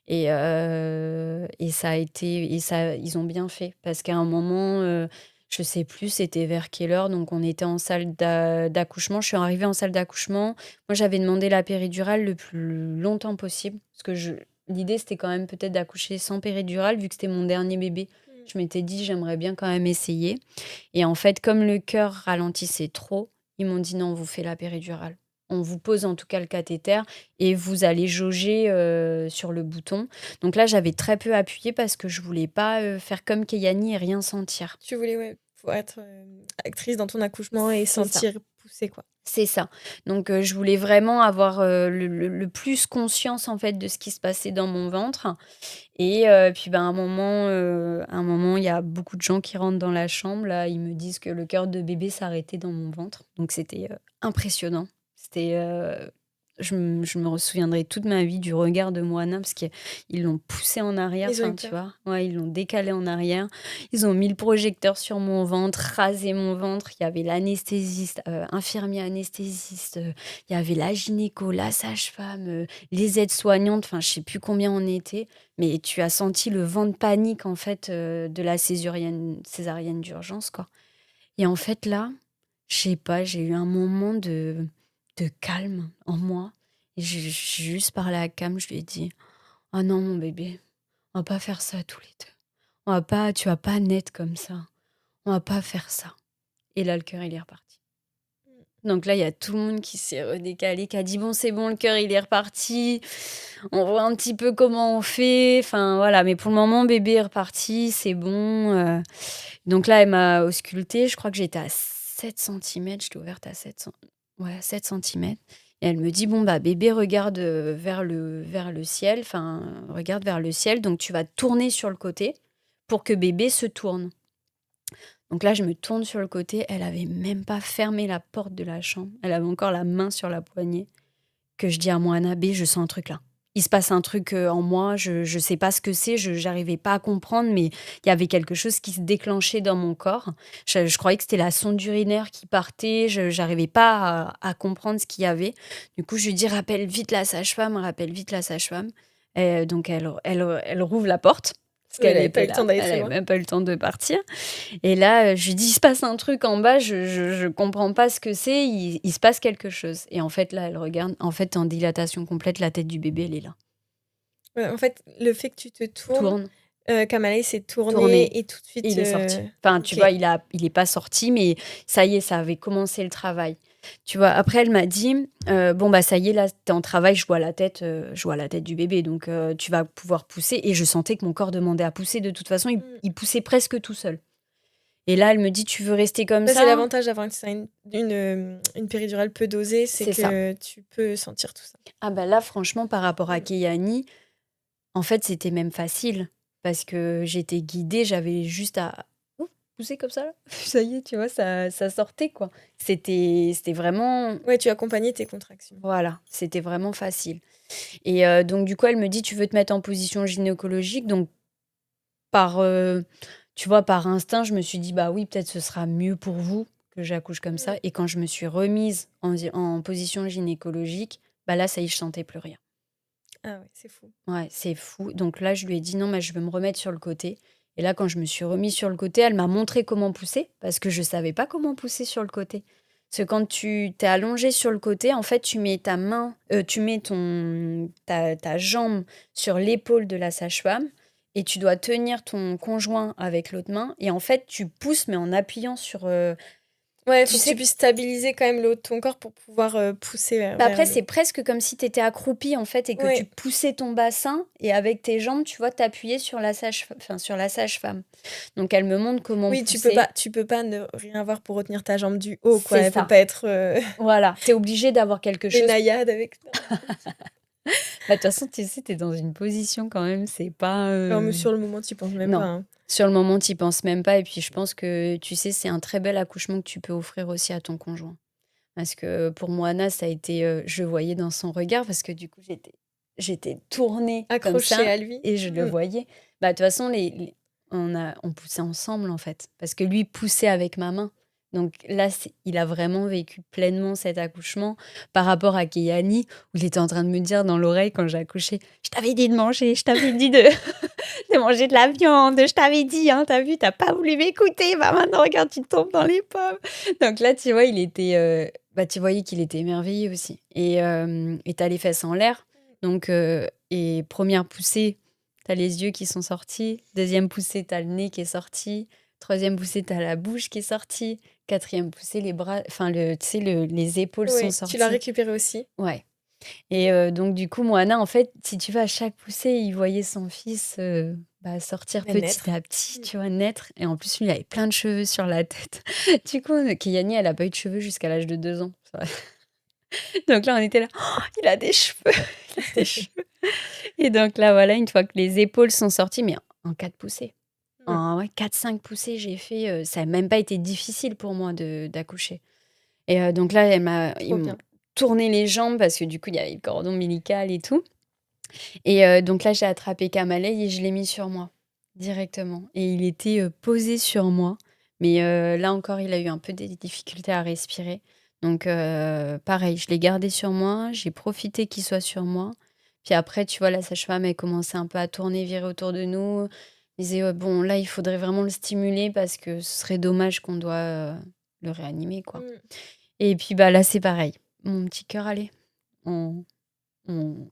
Et ça a été, et ça, ils ont bien fait parce qu'à un moment, je sais plus, c'était vers quelle heure, donc on était en salle d'accouchement. Je suis arrivée en salle d'accouchement. Moi, j'avais demandé la péridurale le plus longtemps possible parce que l'idée, c'était quand même peut-être d'accoucher sans péridurale vu que c'était mon dernier bébé. Mm. Je m'étais dit, j'aimerais bien quand même essayer. Et en fait, comme le cœur ralentissait trop, ils m'ont dit non, on vous fait la péridurale. On vous pose en tout cas le cathéter et vous allez jauger sur le bouton. Donc là, j'avais très peu appuyé parce que je voulais pas faire comme Keyani et rien sentir. Tu voulais, ouais, faut être actrice dans ton accouchement et C'est ça. sentir pousser, quoi. C'est ça. Donc, je voulais vraiment avoir le plus conscience en fait de ce qui se passait dans mon ventre. Et puis, ben, à un moment, il y a beaucoup de gens qui rentrent dans la chambre. Là, ils me disent que le cœur de bébé s'arrêtait dans mon ventre. Donc, c'était impressionnant. C'était, je me souviendrai toute ma vie du regard de Moana parce qu'ils l'ont poussé en arrière, Ils ont eu enfin, tu peur. vois. Ouais, ils l'ont décalé en arrière. Ils ont mis le projecteur sur mon ventre, rasé mon ventre. Il y avait l'anesthésiste, infirmier anesthésiste, il y avait la gynéco, la sage-femme, les aides-soignantes. Enfin, je sais plus combien on était, mais tu as senti le vent de panique, en fait, de la césarienne d'urgence, quoi. Et en fait, là, je sais pas, j'ai eu un moment de calme en moi. Et j'ai juste parlé à Cam, je lui ai dit: «Oh non, mon bébé, on va pas faire ça tous les 2. Tu vas pas naître comme ça. On va pas faire ça.» Et là, le cœur, il est reparti. Donc là, il y a tout le monde qui s'est redécalé, qui a dit: «Bon, c'est bon, le cœur, il est reparti. On voit un petit peu comment on fait.» Enfin, voilà, mais pour le moment, bébé est reparti, c'est bon. Donc là, elle m'a auscultée. Je crois que j'étais à 7 centimètres. J'étais ouverte à 7 centimètres. Et elle me dit: «Bon, bah, bébé, regarde vers le ciel. Enfin, regarde vers le ciel. Donc, tu vas tourner sur le côté pour que bébé se tourne.» Donc là, je me tourne sur le côté. Elle avait même pas fermé la porte de la chambre. Elle avait encore la main sur la poignée. Que je dis à Moana: «B, je sens un truc là. Il se passe un truc en moi. Je sais pas ce que c'est. J'arrivais pas à comprendre, mais il y avait quelque chose qui se déclenchait dans mon corps. Je croyais que c'était la sonde urinaire qui partait. J'arrivais pas à comprendre ce qu'il y avait. Du coup, je lui dis: rappelle vite la sage-femme, rappelle vite la sage-femme.» Et donc, elle rouvre la porte parce Oui, elle qu'elle avait pas était eu le temps là. d'aller Elle très avait loin. même pas eu le temps de partir. Et là, je lui dis: «Il se passe un truc en bas, je comprends pas ce que c'est, il se passe quelque chose.» Et en fait, là, elle regarde, en fait, tu en dilatation complète, la tête du bébé, elle est là. Ouais, en fait, le fait que tu te tournes, Tourne, Kamala, il s'est tourné tourner, et tout de et suite, il est sorti. Enfin, tu OK. vois, il est pas sorti, mais ça y est, ça avait commencé le travail. Tu vois? Après, elle m'a dit: «Bon, bah, ça y est, là, tu es en travail, je vois la tête du bébé, donc tu vas pouvoir pousser.» Et je sentais que mon corps demandait à pousser de toute façon, Mmh. il poussait presque tout seul. Et là, elle me dit: «Tu veux rester comme Ça, c'est ça?» l'avantage d'avoir une péridurale peu dosée, c'est C'est ça. que tu peux sentir tout ça. Ah bah là, franchement, par rapport à Mmh. Keyani, en fait, c'était même facile parce que j'étais guidée, j'avais juste à ouf, pousser comme ça là. Ça y est, tu vois, ça sortait quoi. C'était vraiment Ouais, tu accompagnais tes contractions. voilà, c'était vraiment facile. Et donc du coup, elle me dit: «Tu veux te mettre en position gynécologique?» Donc par, tu vois, par instinct, je me suis dit: «Bah oui, peut-être ce sera mieux pour vous que j'accouche comme Mmh. ça.» Et quand je me suis remise en position gynécologique, bah là, ça y est, je sentais plus rien. Ah ouais, c'est fou. Ouais, c'est fou. Donc là, je lui ai dit: «Non, mais je veux me remettre sur le côté.» Et là, quand je me suis remise sur le côté, elle m'a montré comment pousser parce que je savais pas comment pousser sur le côté. Parce que quand tu t'es allongé sur le côté, en fait, tu mets ta main, tu mets ta jambe sur l'épaule de la sage-femme et tu dois tenir ton conjoint avec l'autre main et en fait, tu pousses mais en appuyant sur, Ouais, il tu faut que tu sais. puisses stabiliser quand même le haut de ton corps pour pouvoir, pousser Bah, vers après, le c'est presque comme si tu étais accroupi, en fait, et que tu ouais. poussais ton bassin et avec tes jambes, tu vois, t'appuyais sur la sage-femme. Donc elle me montre comment Oui, pousser. tu peux pas ne rien avoir pour retenir ta jambe du haut, quoi. C'est Elle peut ça. pas être, Voilà, tu es obligé d'avoir quelque les chose. naïades avec non. Bah, de toute façon, tu sais, tu es dans une position quand même, c'est pas, Non, mais sur le moment, tu y penses même pas, non. hein. Sur le moment, tu y penses même pas et puis je pense que, tu sais, c'est un très bel accouchement que tu peux offrir aussi à ton conjoint. Parce que pour Moana, ça a été, je voyais dans son regard parce que du coup, j'étais tournée comme Accroché ça à lui. et je le Mmh. voyais. Bah, de toute façon, on poussait ensemble, en fait, parce que lui poussait avec ma main. Donc là, il a vraiment vécu pleinement cet accouchement par rapport à Keyani, où il était en train de me dire dans l'oreille quand j'ai accouché, je t'avais dit de manger, je t'avais dit de manger de la viande, je t'avais dit, hein, t'as vu, t'as pas voulu m'écouter, bah maintenant regarde, tu tombes dans les pommes. Donc là, tu vois, tu voyais qu'il était émerveillé aussi. Et t'as les fesses en l'air. Donc, et première poussée, t'as les yeux qui sont sortis. Deuxième poussée, t'as le nez qui est sorti. Troisième poussée, t'as la bouche qui est sortie. Quatrième poussée, les bras, enfin, tu sais, les épaules sont Oui, tu l'as sorties. récupéré aussi. Ouais. Et donc, du coup, Moana, en fait, si tu vas à chaque poussée, il voyait son fils sortir Et petit naître. à petit, tu vois, naître. Et en plus, lui, il avait plein de cheveux sur la tête. Du coup, Keyani, elle a pas eu de cheveux jusqu'à l'âge de 2 ans. Donc là, on était là, oh, il a des cheveux, il a des cheveux. Et donc là, voilà, une fois que les épaules sont sorties, mais en 4 poussées. En 4-5 poussées, j'ai fait. Ça n'a même pas été difficile pour moi d'accoucher. Et donc là, ils Trop m'ont bien. tourné les jambes parce que du coup, il y avait le cordon ombilical et tout. Et donc là, j'ai attrapé Kamalei et je l'ai mis sur moi directement. Et il était posé sur moi. Mais là encore, il a eu un peu des difficultés à respirer. Donc pareil, je l'ai gardé sur moi. J'ai profité qu'il soit sur moi. Puis après, tu vois, la sage-femme, elle commençait un peu à tourner, virer autour de nous. Elle disait, ouais, bon, là, il faudrait vraiment le stimuler parce que ce serait dommage qu'on doit le réanimer, quoi. Mm. Et puis bah là, c'est pareil. Mon petit cœur, allez, on, on,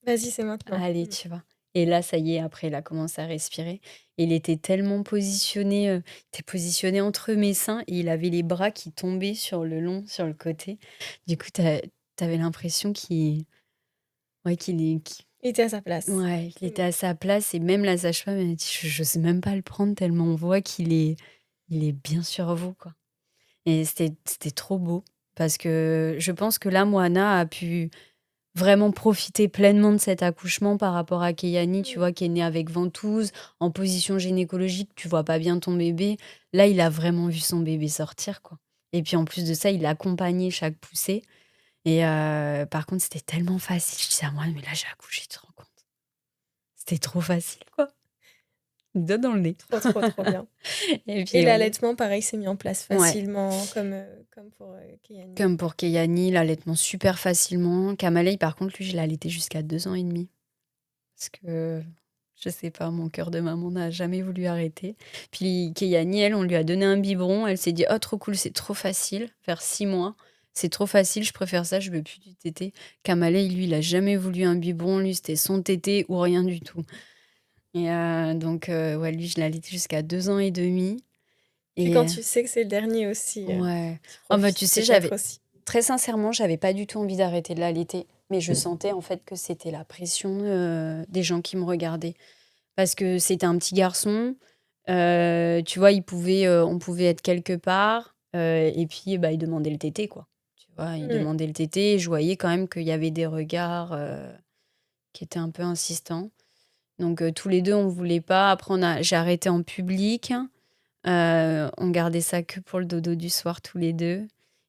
Vas-y, c'est maintenant. allez, tu vois. Et là, ça y est, après, il a commencé à respirer. Il était tellement positionné, il était positionné entre mes seins et il avait les bras qui tombaient sur le long, sur le côté. Du coup, t'avais l'impression ouais, Il était à sa place. ouais, qu'il était à sa place. Et même la sage-femme, elle a dit, je sais même pas le prendre tellement on voit il est bien sur vous, quoi. Et c'était trop beau parce que je pense que là, Moana a pu vraiment profiter pleinement de cet accouchement par rapport à Keyani, tu vois, qui est née avec ventouse, en position gynécologique, tu vois pas bien ton bébé. Là, il a vraiment vu son bébé sortir, quoi. Et puis en plus de ça, il accompagnait chaque poussée. Et par contre, c'était tellement facile. Je disais à moi, mais là, j'ai accouché, tu te rends compte? C'était trop facile, quoi. Une doigt dans le nez. Trop, trop, trop bien. Et Et puis voilà. l'allaitement, pareil, s'est mis en place Ouais. facilement, comme pour Keyani. Comme pour Keyani, l'allaitement super facilement. Kamalei, par contre, lui, je l'ai allaité jusqu'à 2 ans et demi. Parce que, je sais pas, mon cœur de maman n'a jamais voulu arrêter. Puis Keyani, elle, on lui a donné un biberon. Elle s'est dit, oh, trop cool, c'est trop facile. Vers 6 mois, c'est trop facile, je préfère ça, je veux plus du tété. Kamalei, lui, il a jamais voulu un biberon. Lui, c'était son tété ou rien du tout. Et donc, ouais, lui, je l'ai allaité jusqu'à 2 ans et demi. Puis quand Et tu sais que c'est le dernier aussi, ouais. tu Oh, bah, profites tu sais, peut-être aussi. très sincèrement, j'avais pas du tout envie d'arrêter de l'allaiter. Mais je sentais en fait que c'était la pression des gens qui me regardaient. Parce que c'était un petit garçon. Tu vois, on pouvait être quelque part. Et puis, bah, il demandait le tété, quoi. Tu vois, il Mm. demandait le tété. Et je voyais quand même qu'il y avait des regards qui étaient un peu insistants. Donc, tous les deux, on voulait pas. Après, j'ai arrêté en public. On gardait ça que pour le dodo du soir, tous les deux.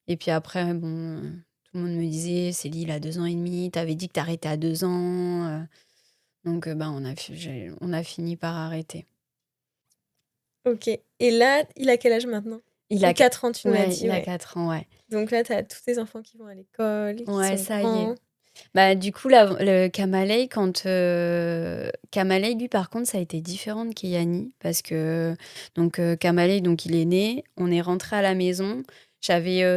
Et puis après, bon, tout le monde me disait, Célie, il a 2 ans et demi, t'avais dit que t'arrêtais à 2 ans. Donc, bah, on a fini par arrêter. Ok. Et là, il a quel âge maintenant? Il Ou a, 4 ans, tu nous l'as ouais, dit, il a ouais. 4 ans, ouais. Donc là, tu as tous tes enfants qui vont à l'école, qui Ouais, sont ça y est. grands. Bah, du coup, le Kamalei, Kamalei, lui, par contre, ça a été différent de Keyani. Parce que, donc, Kamalei, donc, il est né, on est rentré à la maison.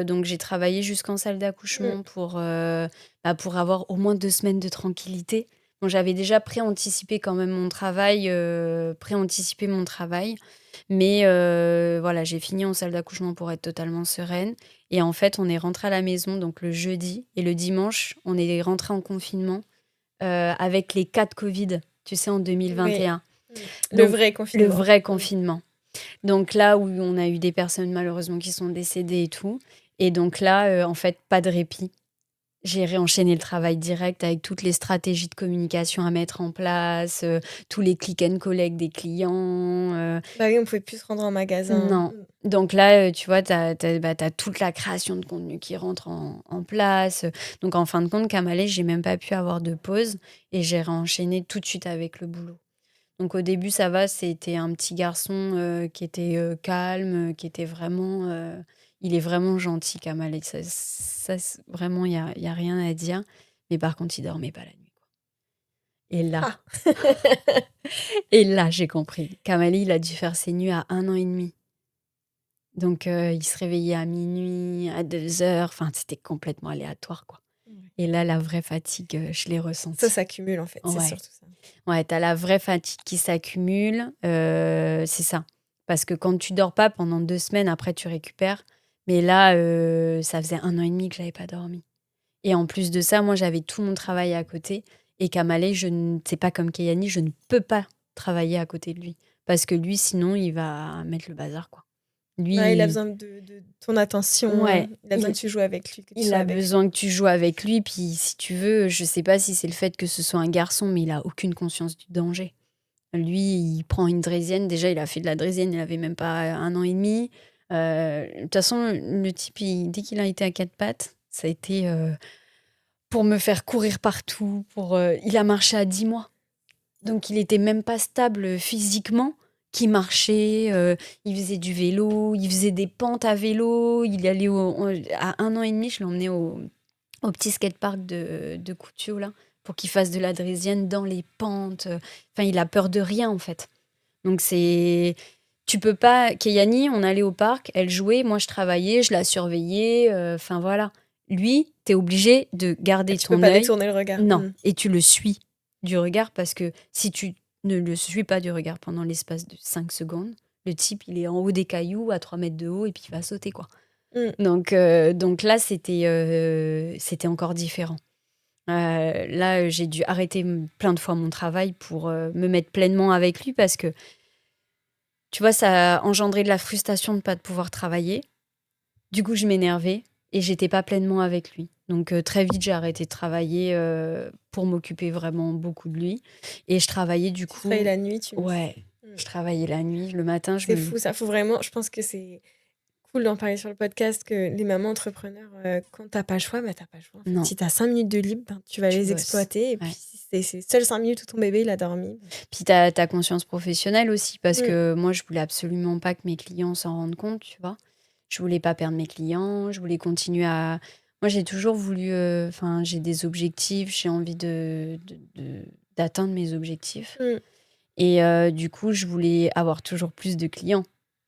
Donc, j'ai travaillé jusqu'en salle Mm. d'accouchement pour avoir au moins 2 semaines de tranquillité. Bon, j'avais déjà préanticipé quand même mon travail, mais voilà, j'ai fini en salle d'accouchement pour être totalement sereine. Et en fait, on est rentré à la maison donc le jeudi et le dimanche, on est rentré en confinement avec les cas de Covid, tu sais, en Oui. 2021. Mm. Le Donc, vrai le confinement. vrai confinement. Donc là où on a eu des personnes malheureusement qui sont décédées et tout. Et donc là, en fait, pas de répit. J'ai réenchaîné le travail direct avec toutes les stratégies de communication à mettre en place, tous les click and collect des clients. Bah oui, on pouvait plus se rendre en magasin. Non. Donc là, tu vois, t'as toute la création de contenu qui rentre en place. Donc en fin de compte, Kamalei, j'ai même pas pu avoir de pause et j'ai réenchaîné tout de suite avec le boulot. Donc au début, ça va, c'était un petit garçon qui était calme, qui était vraiment... il est vraiment gentil, Kamal. Vraiment, il y a rien à dire. Mais par contre, il dormait pas la nuit, quoi. Et là, Ah, et là, j'ai compris. Kamali, il a dû faire ses nuits à 1 an et demi. Donc, il se réveillait à minuit, à 2 heures. Enfin, c'était complètement aléatoire, quoi. ouais. Et là, la vraie fatigue, je l'ai Ça ressentie. s'accumule en fait, c'est Ouais. surtout ça. Ouais, t'as la vraie fatigue qui s'accumule. C'est ça. Parce que quand tu dors pas pendant 2 semaines, après, tu récupères. Mais là, ça faisait 1 an et demi que j'avais pas dormi. Et en plus de ça, moi, j'avais tout mon travail à côté. Et Kamale, c'est pas comme Kayani, je ne peux pas travailler à côté de lui. Parce que lui, sinon, il va mettre le bazar, quoi. Ouais, il a Lui, besoin de ton attention, ouais, il a besoin que tu joues avec lui, que tu il sois a avec lui. besoin que tu joues avec lui. Puis, si tu veux, je sais pas si c'est le fait que ce soit un garçon, mais il a aucune conscience du danger. Lui, il prend une draisienne. Déjà, il a fait de la draisienne, il avait même pas 1 an et demi. De toute façon, le type, dès qu'il a été à 4 pattes, ça a été pour me faire courir partout. Il a marché à 10 mois. Donc, il était même pas stable physiquement. Qui marchait, il faisait du vélo, il faisait des pentes à vélo. Il allait à 1 an et demi, je l'ai emmené au petit skatepark de Coutio, là, pour qu'il fasse de la draisienne dans les pentes. Enfin, il a peur de rien, en fait. Donc, c'est. Tu peux pas. Keyani, on allait au parc, elle jouait, moi je travaillais, je la surveillais. Enfin, voilà. Lui, t'es obligé de Ah, garder tu peux ton pas œil. détourner le regard. Non. Et tu le suis du regard parce que si tu ne le suis pas du regard pendant l'espace de 5 secondes, le type, il est en haut des cailloux, à 3 mètres de haut, et puis il va sauter, quoi. Mm. Donc là, c'était encore différent. Là, j'ai dû arrêter plein de fois mon travail pour me mettre pleinement avec lui parce que, tu vois, ça a engendré de la frustration de ne pas pouvoir travailler. Du coup, je m'énervais et j'étais pas pleinement avec lui. Donc très vite, j'ai arrêté de travailler pour m'occuper vraiment beaucoup de lui. Et je travaillais du Tu travailles coup, la nuit, tu me ouais, disais. Mm. je travaillais la nuit. Le matin, je C'est me... fou, ça faut vraiment. Je pense que c'est cool d'en parler sur le podcast que les mamans entrepreneurs, quand t'as pas le choix, bah t'as pas le choix. En fait. Non, Si t'as 5 minutes de libre, ben, tu vas tu les bosses. exploiter. Et puis Ouais. si c'est ces seules 5 minutes où ton bébé il a dormi. Puis ta conscience professionnelle aussi, parce Mm. que moi, je voulais absolument pas que mes clients s'en rendent compte, tu vois. Je voulais pas perdre mes clients, je voulais continuer à... Moi, j'ai toujours voulu... Enfin, j'ai des objectifs, j'ai envie d'atteindre mes objectifs. Mm. Et du coup, je voulais avoir toujours plus de clients.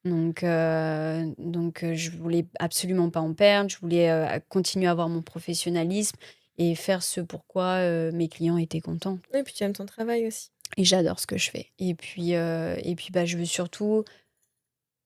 Donc, je voulais absolument pas en perdre, je voulais continuer à avoir mon professionnalisme et faire ce pourquoi mes clients étaient contents. Et puis tu aimes ton travail aussi. Et j'adore ce que je fais. Et puis bah, je veux surtout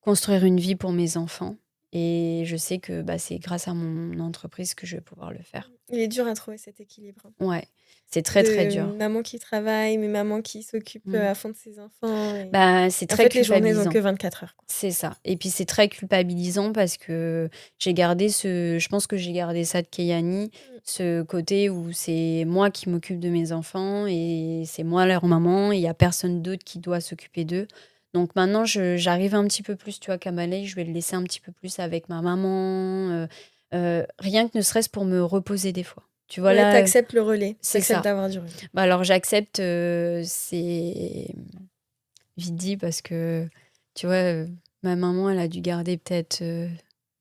construire une vie pour mes enfants. Et je sais que bah, c'est grâce à mon entreprise que je vais pouvoir le faire. Il est dur à trouver cet équilibre. Hein. Ouais, c'est très très De dur. maman qui travaille, mais maman qui s'occupe Mm. à fond de ses enfants. Et... Bah, c'est En très fait, les journées, elles ont culpabilisant. que 24 heures. Quoi. C'est ça. Et puis c'est très culpabilisant parce que je pense que j'ai gardé ça de Keyani, Mm. ce côté où c'est moi qui m'occupe de mes enfants et c'est moi leur maman et il y a personne d'autre qui doit s'occuper d'eux. Donc maintenant, j'arrive un petit peu plus, tu vois, Kamale, je vais le laisser un petit peu plus avec ma maman, rien que ne serait-ce pour me reposer des fois. Tu vois, Ouais, là, t'acceptes le relais. c'est T'acceptes ça. d'avoir du relais. Bah alors j'accepte, c'est vite dit parce que, tu vois, ma maman, elle a dû garder peut-être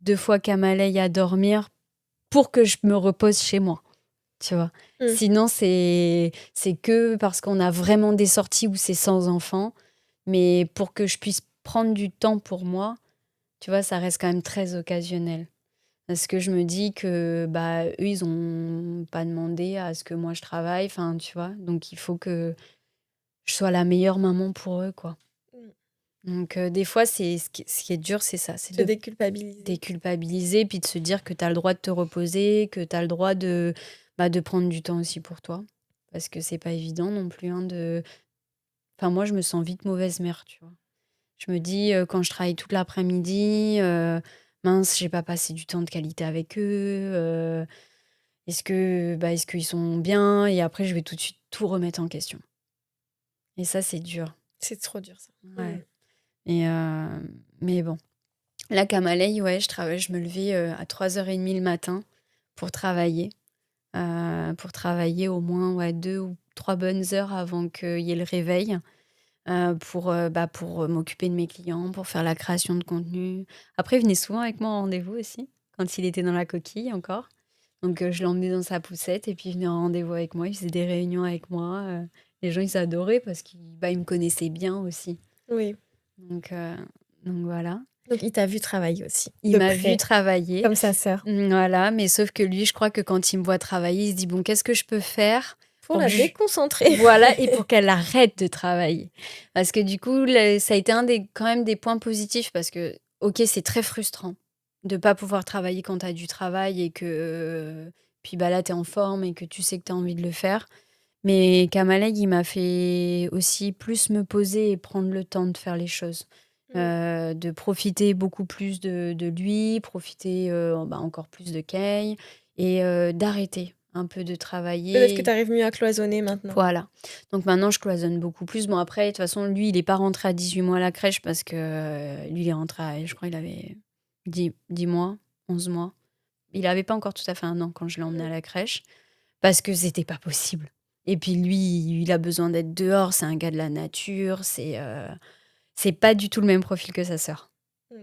2 fois Kamaleï à dormir pour que je me repose chez moi, tu vois. Mm. Sinon, c'est que parce qu'on a vraiment des sorties où c'est sans enfant, mais pour que je puisse prendre du temps pour moi, tu vois, ça reste quand même très occasionnel. Parce que je me dis que bah eux, ils ont pas demandé à ce que moi je travaille, enfin, tu vois. Donc il faut que je sois la meilleure maman pour eux, quoi. Mm. Donc des fois, ce qui est dur, c'est ça, c'est Te de déculpabiliser. déculpabiliser, puis de se dire que tu as le droit de te reposer, que tu as le droit de prendre du temps aussi pour toi. Parce que c'est pas évident non plus, hein, de... Enfin, moi, je me sens vite mauvaise mère, tu vois. Je me dis, quand je travaille toute l'après-midi, mince, j'ai pas passé du temps de qualité avec eux. Est-ce qu'ils sont bien? Et après, je vais tout de suite tout remettre en question. Et ça, c'est dur. C'est trop dur, ça. Ouais. Mm. Mais bon. Là, Kamaleï, ouais, je me levais à 3h30 le matin pour travailler. Pour travailler au moins ouais, 2 ou 3 bonnes heures avant qu'il y ait le réveil. pour m'occuper de mes clients, pour faire la création de contenu. Après, il venait souvent avec moi en rendez-vous aussi, quand il était dans la coquille encore. Donc, je l'emmenais dans sa poussette et puis il venait en rendez-vous avec moi. Il faisait des réunions avec moi. Les gens, ils adoraient parce qu'ils me connaissaient bien aussi. Oui. Donc, euh, donc voilà. Donc, il t'a vu travailler aussi, Il de m'a vu près, travailler. comme sa sœur. Voilà, mais sauf que lui, je crois que quand il me voit travailler, il se dit, bon, qu'est-ce que je peux faire Pour pour la que déconcentrer. voilà, et pour qu'elle arrête de travailler. Parce que du coup, ça a été quand même des points positifs parce que, ok, c'est très frustrant de pas pouvoir travailler quand tu as du travail et que puis bah là, tu es en forme et que tu sais que tu as envie de le faire. Mais Kamalek, il m'a fait aussi plus me poser et prendre le temps de faire les choses. De profiter beaucoup plus de lui, profiter encore plus de Kay et d'arrêter un peu de Peut-être que tu travailler. arrives mieux à cloisonner maintenant. Voilà. Donc maintenant, je cloisonne beaucoup plus. Bon, après, de toute façon, lui, il n'est pas rentré à 18 mois à la crèche parce que lui, il est rentré je crois, il avait 10 mois, 11 mois. Il n'avait pas encore tout à fait un an quand je l'ai emmené à la crèche parce que c'était pas possible. Et puis lui, il a besoin d'être dehors. C'est un gars de la nature. C'est pas du tout le même profil que sa sœur.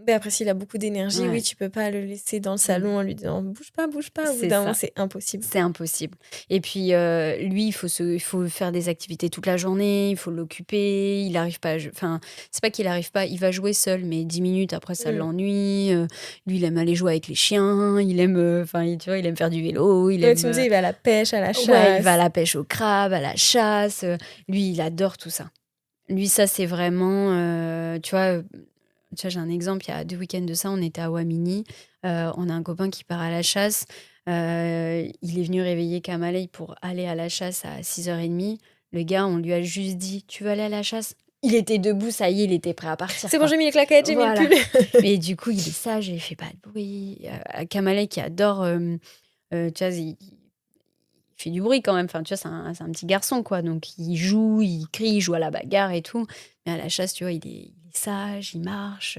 Mais après, s'il a beaucoup d'énergie, oui, Ouais. tu peux pas le laisser dans le salon en lui disant bouge pas, bouge pas. Au bout C'est d'un moment, ça. c'est impossible. C'est impossible. Et puis, lui, il faut faire des activités toute la journée, il faut l'occuper. Il arrive pas enfin, c'est pas qu'il arrive pas, il va jouer seul, mais 10 minutes après, ça l'ennuie. Lui, il aime aller jouer avec les chiens, il aime, tu vois, il aime faire du vélo, il Ouais, tu me aime, disais, il va à la pêche, à la ouais, il va à chasse. la pêche au crabe, à la chasse. Lui, il adore tout ça. Lui, ça, c'est vraiment, tu vois, j'ai un exemple, il y a 2 week-ends de ça, on était à Wamini, on a un copain qui part à la chasse, il est venu réveiller Kamalei pour aller à la chasse à 6h30. Le gars, on lui a juste dit: «Tu veux aller à la chasse?» Il était debout, ça y est, il était prêt à partir, C'est bon, quoi. j'ai mis les claquettes, j'ai mis le Voilà. pull. Mais du coup, il est sage et il fait pas de bruit. Kamalei qui adore, tu vois, il fait du bruit quand même, enfin, tu vois, c'est un petit garçon, quoi, donc il joue, il crie, il joue à la bagarre et tout. Mais à la chasse, tu vois, il est sage, il marche,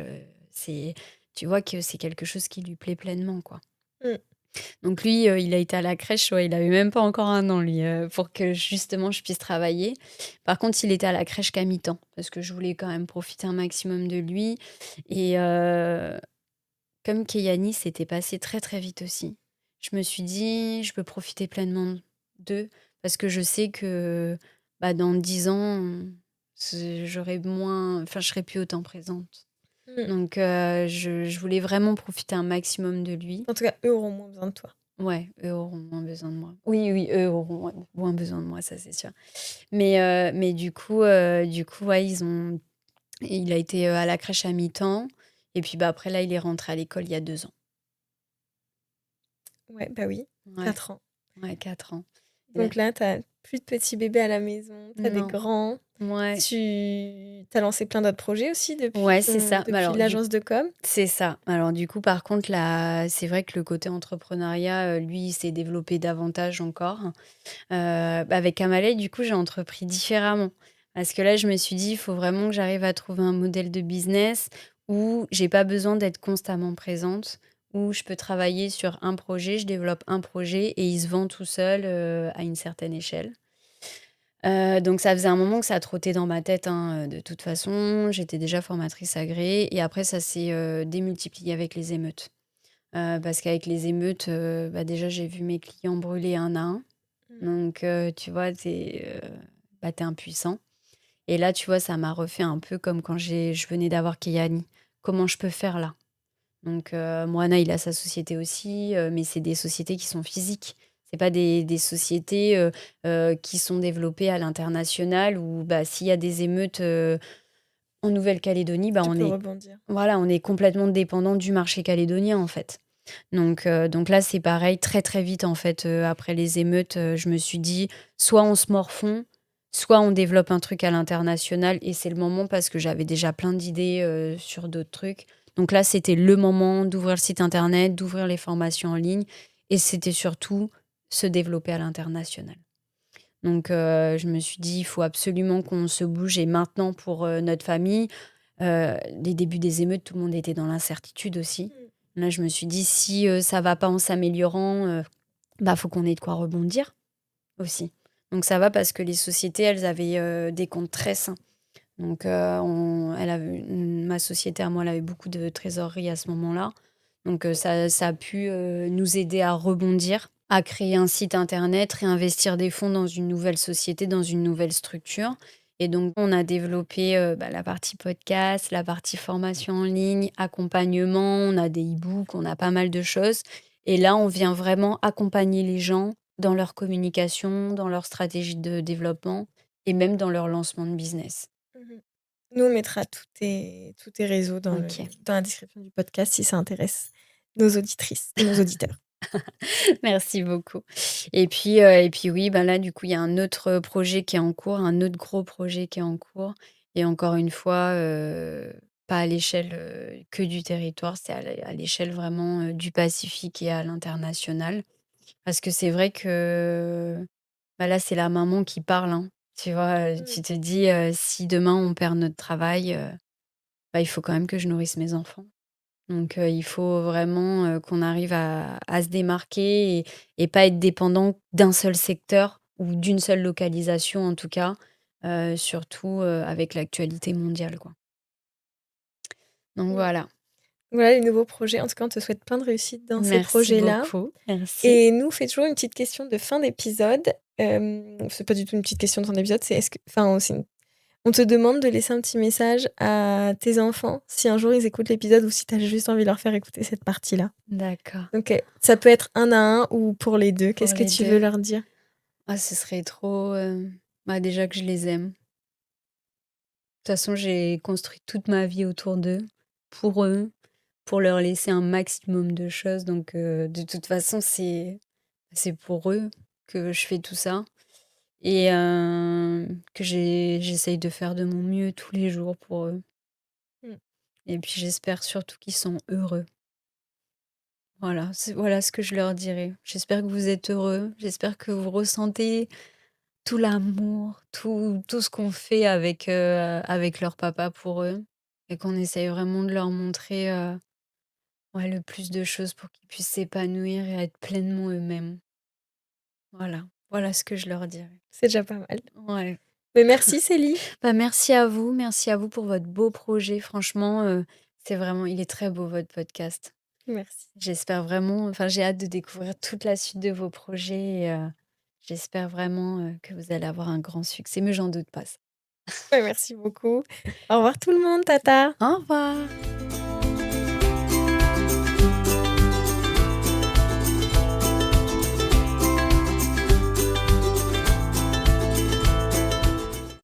tu vois que c'est quelque chose qui lui plaît pleinement, quoi. Mm. Donc lui, il a été à la crèche, ouais, il avait même pas encore 1 an lui, pour que justement je puisse travailler. Par contre, il était à la crèche qu'à mi-temps parce que je voulais quand même profiter un maximum de lui et comme Keyani, c'était passé très, très vite aussi. Je me suis dit: «Je peux profiter pleinement d'eux» parce que je sais que, bah, dans 10 ans, j'aurai moins je serai plus autant présente. Mm. Donc je voulais vraiment profiter un maximum de lui. En tout cas, eux auront moins besoin de toi. Ouais, eux auront moins besoin de moi. Oui, oui, eux auront moins besoin de moi, ça, c'est sûr. Mais du coup, ouais, il a été, à la crèche à mi-temps et puis, bah, après là, il est rentré à l'école il y a 2 ans. Ouais, bah oui, Ouais, 4 ans. ouais, 4 ans. Il a Donc là, t'as plus de petits bébés à la maison, t'as des non, grands. ouais, Tu as lancé plein d'autres projets aussi ouais, c'est ça. Mais depuis alors l'agence de com. c'est ça. Alors du coup, par contre, là, c'est vrai que le côté entrepreneuriat, lui, il s'est développé davantage encore. Avec Kamalei, du coup, j'ai entrepris différemment. Parce que là, je me suis dit: «Il faut vraiment que j'arrive à trouver un modèle de business où j'ai pas besoin d'être constamment présente, où je peux travailler sur un projet, je développe un projet et il se vend tout seul, à une certaine échelle». Donc ça faisait un moment que ça trottait dans ma tête, hein, de toute façon. J'étais déjà formatrice agréée et après ça s'est, démultiplié avec les émeutes. Parce qu'avec les émeutes, déjà j'ai vu mes clients brûler un à un. Donc, tu vois, tu impuissant. Et là, tu vois, ça m'a refait un peu comme quand je venais d'avoir Keyani. Comment je peux faire là? Donc, Moana, il a sa société aussi, mais c'est des sociétés qui sont physiques. C'est pas des sociétés qui sont développées à l'international où bah, s'il y a des émeutes en Nouvelle-Calédonie, bah, Tu peux rebondir. voilà, on est complètement dépendant du marché calédonien en fait. Donc là, c'est pareil, très très vite en fait, après les émeutes, je me suis dit, soit on se morfond, soit on développe un truc à l'international et c'est le moment parce que j'avais déjà plein d'idées sur d'autres trucs. Donc là, c'était le moment d'ouvrir le site internet, d'ouvrir les formations en ligne et c'était surtout se développer à l'international. Donc je me suis dit, il faut absolument qu'on se bouge et maintenant pour notre famille. Les débuts des émeutes, tout le monde était dans l'incertitude aussi. Là, je me suis dit, si ça va pas en s'améliorant, faut qu'on ait de quoi rebondir aussi. Donc ça va parce que les sociétés, elles avaient des comptes très sains. Donc, ma société à moi, elle avait beaucoup de trésorerie à ce moment-là. Donc, ça a pu nous aider à rebondir, à créer un site internet, réinvestir des fonds dans une nouvelle société, dans une nouvelle structure. Et donc, on a développé la partie podcast, la partie formation en ligne, accompagnement. On a des e-books, on a pas mal de choses. Et là, on vient vraiment accompagner les gens dans leur communication, dans leur stratégie de développement et même dans leur lancement de business. Mhm. Nous, on mettra tous tes réseaux Ok. dans la description du podcast si ça intéresse nos auditrices et nos auditeurs. Merci beaucoup. Et puis oui, bah, là, du coup, il y a un autre projet qui est en cours, un autre gros projet qui est en cours et encore une fois, pas à l'échelle, que du territoire, c'est à l'échelle vraiment, du Pacifique et à l'international. Parce que c'est vrai que, bah, là, c'est la maman qui parle, hein. Tu vois? Mm. Tu te dis, «Si demain on perd notre travail, bah, il faut quand même que je nourrisse mes enfants». Donc, il faut vraiment, qu'on arrive à se démarquer et pas être dépendant d'un seul secteur ou d'une seule localisation en tout cas, surtout, avec l'actualité mondiale, quoi. Donc Mm. voilà. Voilà les nouveaux projets. En tout cas, on te souhaite plein de réussite dans ces Merci projets-là. beaucoup. Merci. Et nous, on fait toujours une petite question de fin d'épisode. C'est pas du tout une petite question de fin d'épisode, c'est est-ce que, enfin, on te demande de laisser un petit message à tes enfants si un jour ils écoutent l'épisode ou si tu as juste envie de leur faire écouter cette partie-là. D'accord. Donc, ça peut être un à un ou pour les deux. Pour Qu'est-ce que les tu veux 2. leur dire? Ah, ce serait trop, bah, déjà que je les aime. De toute façon, j'ai construit toute ma vie autour d'eux, pour eux, pour leur laisser un maximum de choses donc de toute façon, c'est pour eux que je fais tout ça et que j'essaye de faire de mon mieux tous les jours pour eux Mmh. et puis j'espère surtout qu'ils sont heureux. Voilà ce que je leur dirais. J'espère que vous êtes heureux, j'espère que vous ressentez tout l'amour, tout ce qu'on fait avec leur papa pour eux et qu'on essaye vraiment de leur montrer, ouais, le plus de choses pour qu'ils puissent s'épanouir et être pleinement eux-mêmes. Voilà ce que je leur dirais. C'est déjà pas mal. Ouais. Mais merci Célie. Bah, merci à vous pour votre beau projet. Franchement, c'est vraiment il est très beau votre podcast. Merci. J'espère vraiment enfin, j'ai hâte de découvrir toute la suite de vos projets et j'espère vraiment, que vous allez avoir un grand succès, mais j'en doute pas ça. Ouais, merci beaucoup. Au revoir tout le monde, tata. Au revoir.